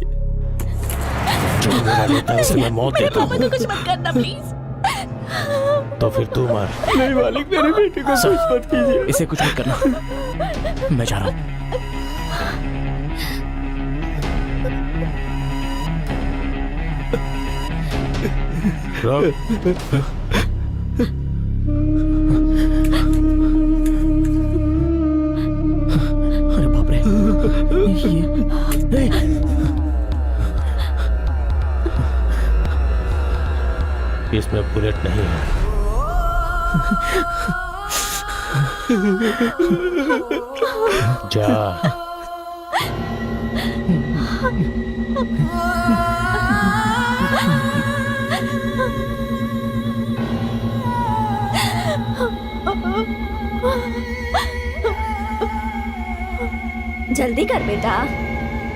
जो मेरा बेटा है उसे मैं मौत देता पापा हूँ। को कुछ मत करना प्लीज। तो फिर तू मार। नहीं मालिक, मेरे बेटे को कुछ मत कीजिए। इसे कुछ मत करना, मैं जा रहा हूँ। अरे बाप रे, इसमें बुलेट नहीं है। जा। जल्दी कर बेटा।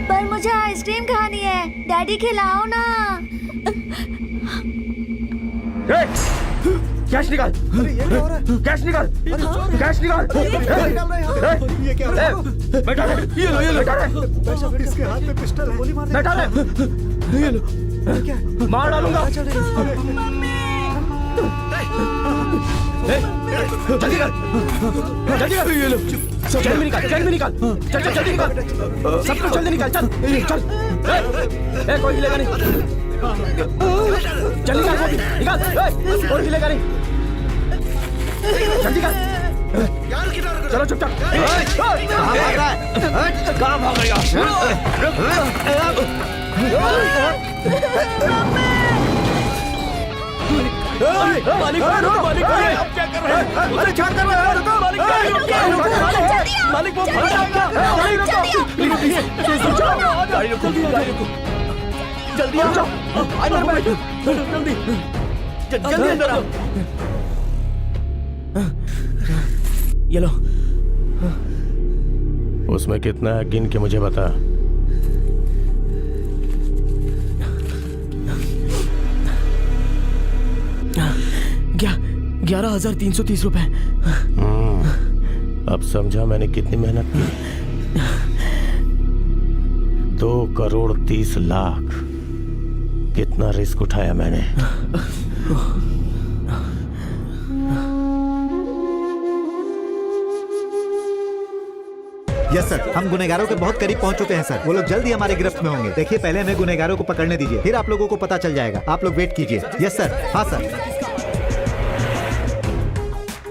पर मुझे आइसक्रीम खानी है, डैडी खिलाओ ना। कैश निकाल, कैश निकाल, कैश निकाल। ये क्या हो रहा है? बैठा ले, ये लो, बैठा ले, इसके हाथ में पिस्टल है, गोली मार बैठा ले, ये लो, मार डालूंगा। जल्दी कर, जल्दी कर, ये लो, चैन भी निकाल, चैन भी निकाल, चल चल जल्दी निकाल, सब कुछ जल्दी निकाल, चल चल। कोई हिलेगा नहीं, चल निकाल, निकाल, और हिलेगा नहीं, जल्दी कर। चलो चुपचाप। कहाँ भाग रही हो? मालिक, मालिक, आप क्या कर रहे हैं? अरे क्या कर रहे हैं? रुको, मालिक, मालिक, वो भाग रहा है। मालिक, रुको, प्लीज, गाड़ी रुको, गाड़ी रुको, जल्दी आ जाओ, अंदर बैठो, जल्दी, जल्दी अंदर आओ। ये लो। उसमें कितना है गिन के मुझे बता। क्या? 11,330 रुपए। अब समझा मैंने कितनी मेहनत की। 2,30,00,000 कितना रिस्क उठाया मैंने। यस सर, हम गुनहगारों के बहुत करीब पहुंच चुके हैं सर। वो लोग जल्द ही हमारे गिरफ्त में होंगे। देखिए, पहले हमें गुनहगारों को पकड़ने दीजिए, फिर आप लोगों को पता चल जाएगा। आप लोग वेट कीजिए। Yes sir. हाँ सर।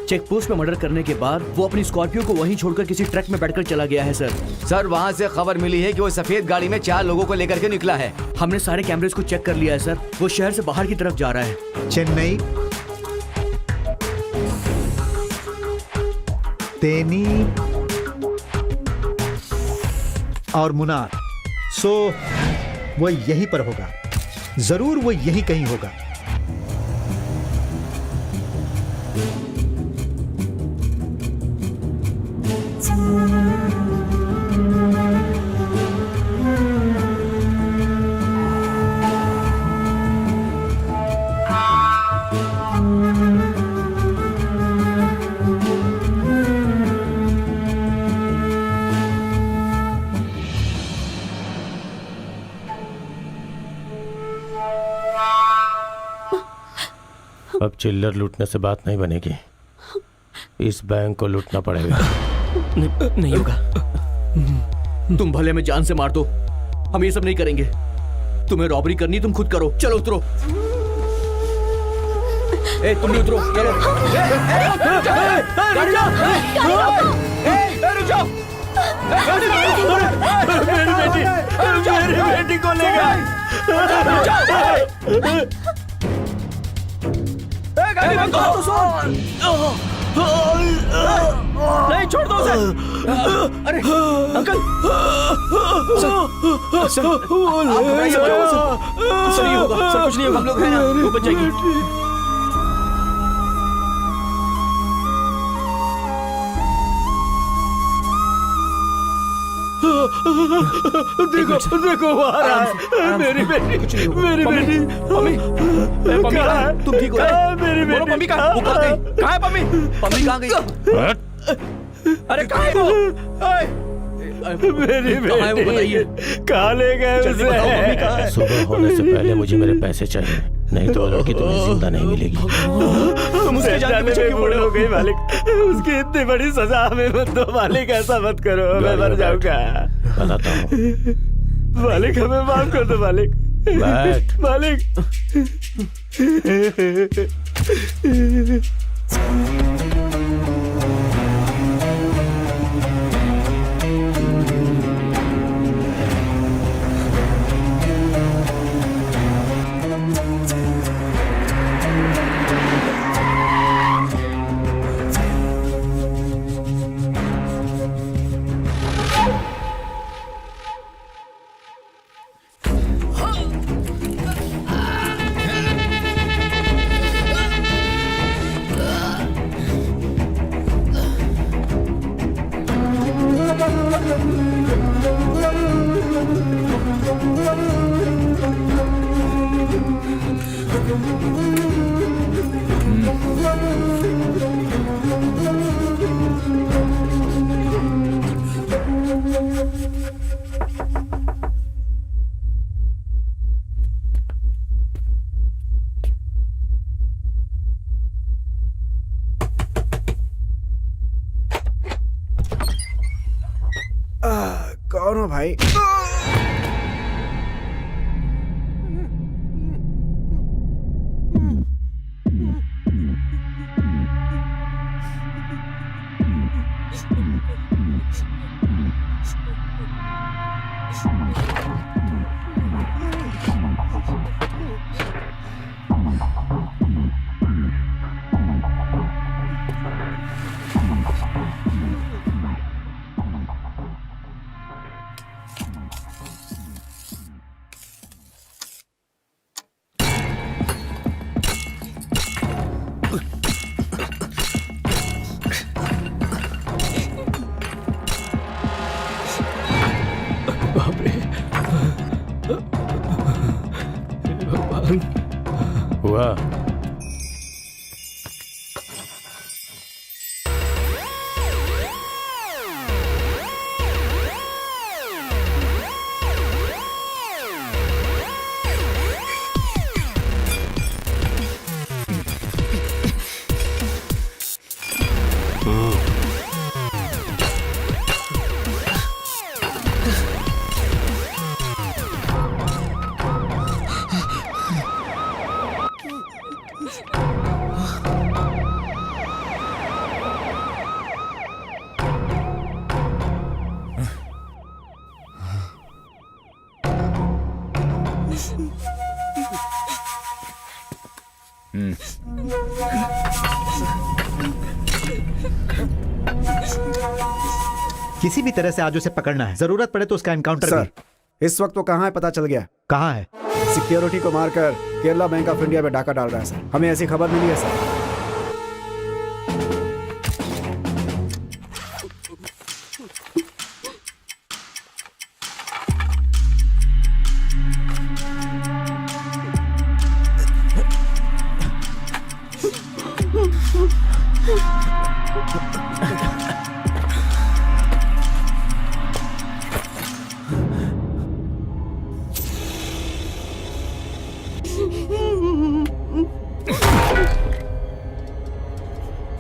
चेक पोस्ट में मर्डर करने के बाद वो अपनी स्कॉर्पियो को वहीं छोड़कर किसी ट्रक में बैठकर चला गया है सर। सर, वहाँ से खबर मिली है कि वो सफेद गाड़ी में 4 लोगों को लेकर के निकला है। हमने सारे कैमरेज को चेक कर लिया है सर। वो शहर से बाहर की तरफ जा रहा है। चेन्नई, तेनी और मुनार। सो वो यहीं पर होगा, जरूर वो यहीं कहीं होगा। अब चिल्लर लूटने से बात नहीं बनेगी। इस बैंक को लूटना पड़ेगा। नहीं होगा। तुम भले में जान से मार दो, हम ये सब नहीं करेंगे। तुम्हें रॉबरी करनी, तुम खुद करो। चलो उतरो। ए, तुम भी उतरो। चलो। रुक जाओ। मेरी बेटी को ले गया। गाड़ी बंद करो, सुन। नहीं, छोड़ दो उसे। अरे अंकल, सर ये होगा, सर कुछ नहीं होगा, हम लोग हैं ना, वो बच जाएगी। देखो देखो वो आ रहा है। मेरी बेटी, मेरी बेटी, पम्मी, पम्मी कहाँ है? तुम ठीक हो? मेरी बेटी पम्मी कहाँ है? कहाँ है पम्मी? पम्मी कहाँ गई? अरे कहाँ है वो? मेरी बेटी कहाँ ले गए उसे? सुबह होने से पहले मुझे मेरे पैसे चाहिए, नहीं तो लड़की तुम्हें जिंदा नहीं मिलेगी। तुम उसकी जान के पीछे क्यों पड़े हो गए मालिक? उसकी इतनी बड़ी सजा हमें मत दो मालिक, ऐसा मत करो, मैं मर जाऊंगा। बताता हूँ मालिक, हमें माफ कर दो मालिक। बैठ। मालिक। कौन हो भाई? हुआ किसी भी तरह से आज उसे पकड़ना है, जरूरत पड़े तो उसका एनकाउंटर भी। सर इस वक्त वो कहाँ है पता चल गया? कहाँ है? सिक्योरिटी को मारकर केरला बैंक ऑफ इंडिया में डाका डाल रहा है सर। हमें ऐसी खबर मिली है सर।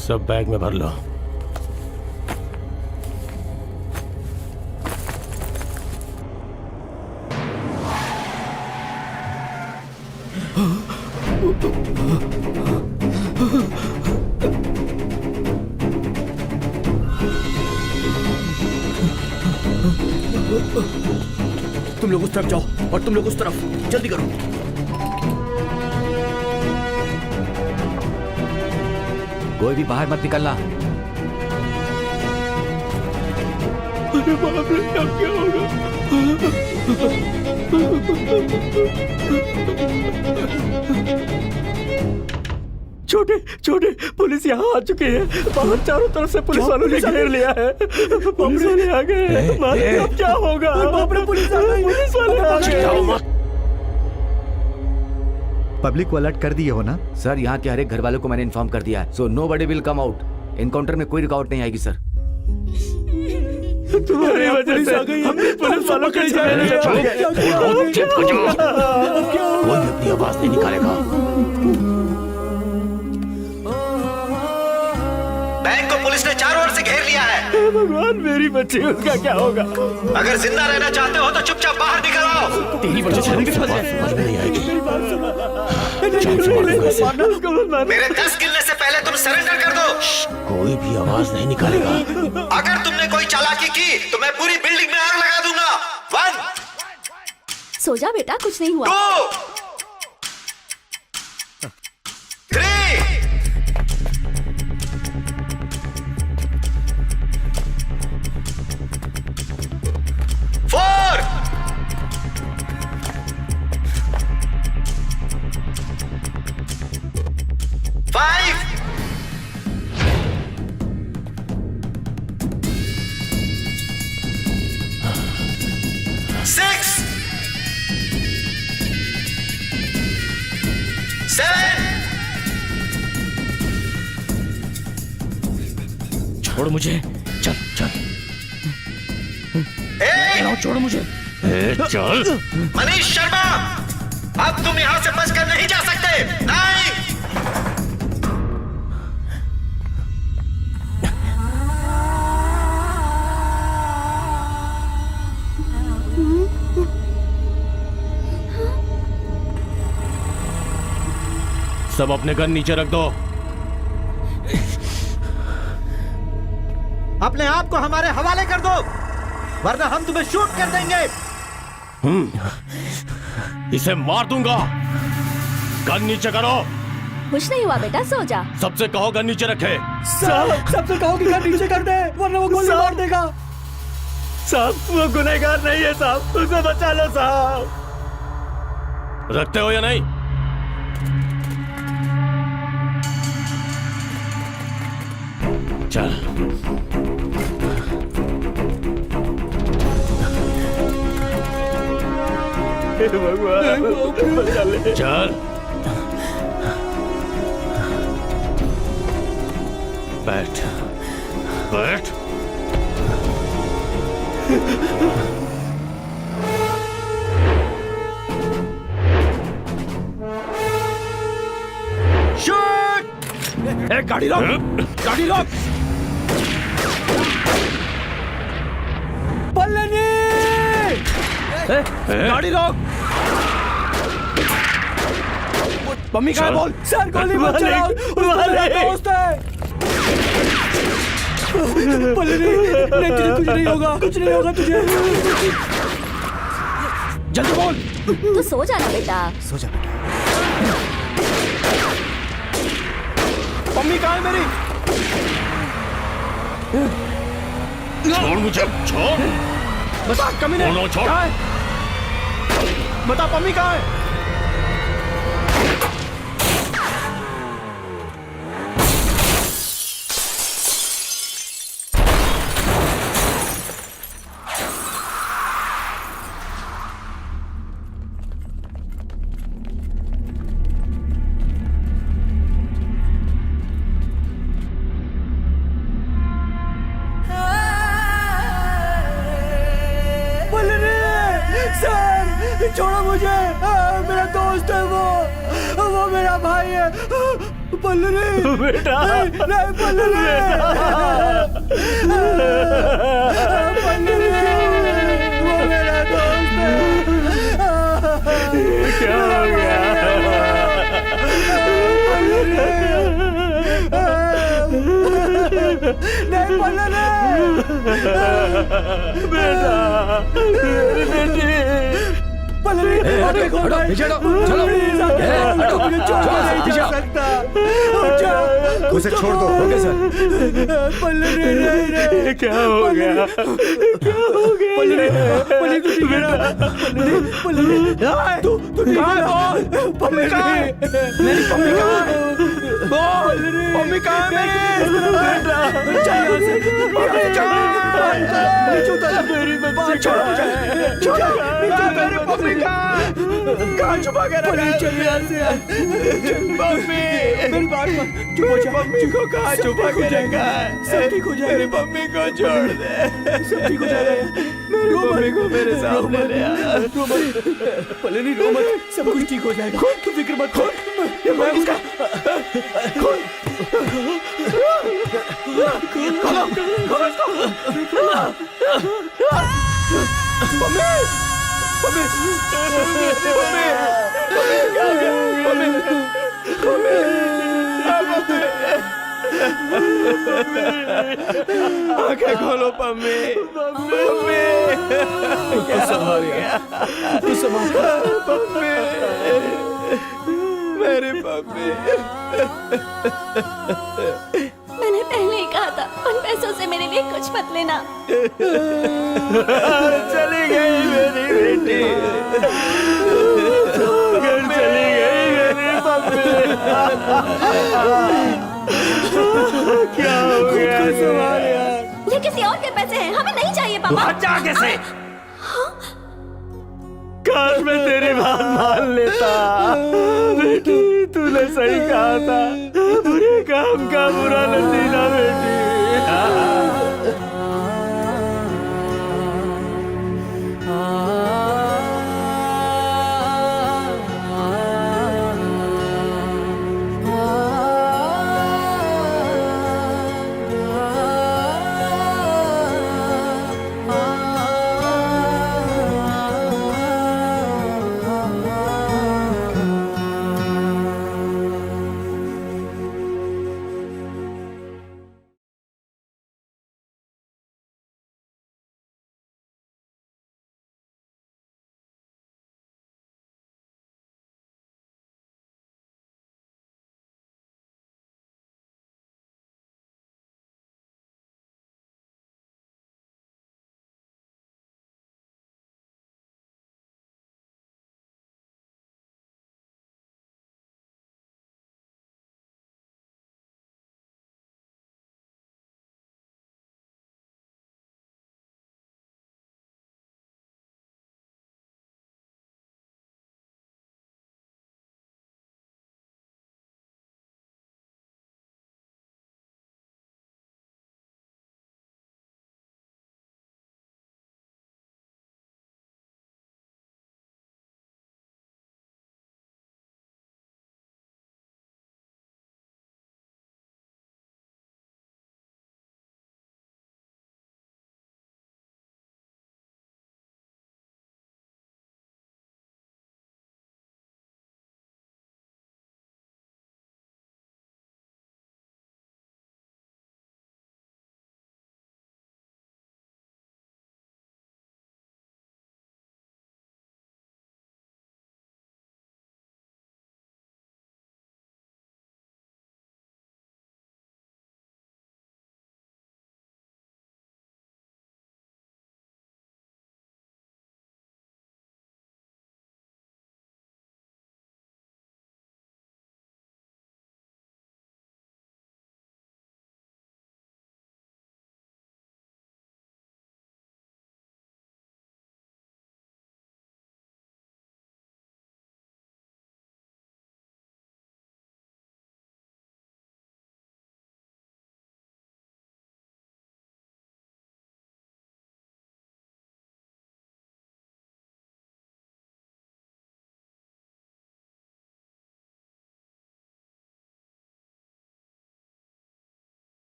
सब बैग में भर लो। तुम लोग उस तरफ जाओ और तुम लोग उस तरफ, जल्दी करो। कोई भी बाहर मत निकलना। अरे बाप रे, अब क्या होगा? छोटे छोटे, पुलिस यहाँ आ चुकी है। बाहर चारों तरफ से पुलिस वालों ने घेर लिया है। पुलिस वाले आ गए। मालिक, अब क्या होगा? बाप रे, पुलिस आ गई। पुलिस वाले आ गए। पब्लिक को अलर्ट कर दिए हो ना? सर, यहाँ के हर एक घर वालों को मैंने इन्फॉर्म कर दिया है, so nobody will come out. Encounter में कोई रुकावट नहीं आएगी सर। तुम्हारी वजह से हमने पुलिस वालों के कोई अपनी आवाज नहीं निकालेगा। बैंक को पुलिस ने चारों ओर से घेर लिया है। भगवान, मेरी बच्ची, उसका क्या होगा? अगर जिंदा रहना चाहते हो तो चुपचाप बाहर निकल आओ। तेरी वजह से समझ में नहीं आएगी। मेरे 10 गिनने से पहले तुम सरेंडर कर दो। कोई भी आवाज नहीं निकालेगा। अगर तुमने कोई चालाकी की तो मैं पूरी बिल्डिंग में आग लगा दूंगा। 1 सो जा बेटा, कुछ नहीं हुआ। 2 3 4 5 6 7 छोड़ मुझे, चल चल। 8 छोड़ मुझे। चल। मनीष शर्मा, अब तुम यहां से बचकर नहीं जा सकते। 9 सब अपने गन नीचे रख दो। अपने आप को हमारे हवाले कर दो, वरना हम तुम्हें शूट कर देंगे। इसे मार दूंगा। गन नीचे करो। कुछ नहीं हुआ बेटा, सो जा। सबसे कहो गन नीचे रखे। सबसे कहो कि गन नीचे कर दे, वरना वो गोली मार देगा। साहब, वो गुनहगार नहीं है साहब, उसे बचा लो साहब। रखते हो या नहीं? चल। भगवान, बचा ले। चल। बैठ बैठ। शूट! ए, गाड़ी रोक, गाड़ी रोक। पल्लनी! गाड़ी रोक। मम्मी कहाँ है? बोल। सर, गोली मत चलाओ, वो मेरा दोस्त है। पल्लनी, नहीं, तुझे कुछ नहीं होगा, कुछ नहीं होगा तुझे। जल्दी बोल। तू सो जा ना बेटा। सो जा बेटा। मम्मी कहाँ है मेरी? छोड़ मुझे, छोड़। बता, कमीने। छोड़। कहाँ है? बता, मम्मी कहाँ है? छोड़ो मुझे, मेरा दोस्त है वो मेरा भाई है। पल्लवी बेटा, नहीं पल्लवी, पल्लवी वो मेरा दोस्त है। क्या हो गया? नहीं पल्लवी बेटा, मेरी बेटी। हटो, पीछे हटो, चलो। पीछे हटो। उसे छोड़ दो। Okay sir. क्या हो गया? आंखें खोलो पम्मी। पम्मी, मेरी पम्मी। मैंने पहले ही कहा था उन पैसों से मेरे लिए कुछ मत लेना। चली गई मेरी बेटी, घर चली गई मेरी पम्मी। क्या हो गया? ये किसी और के पैसे हैं, हमें नहीं चाहिए पापा। हटा कैसे? काश मैं तेरी बात मान लेता। बेटी, तूने सही कहा था, बुरे काम का बुरा नतीजा बेटी।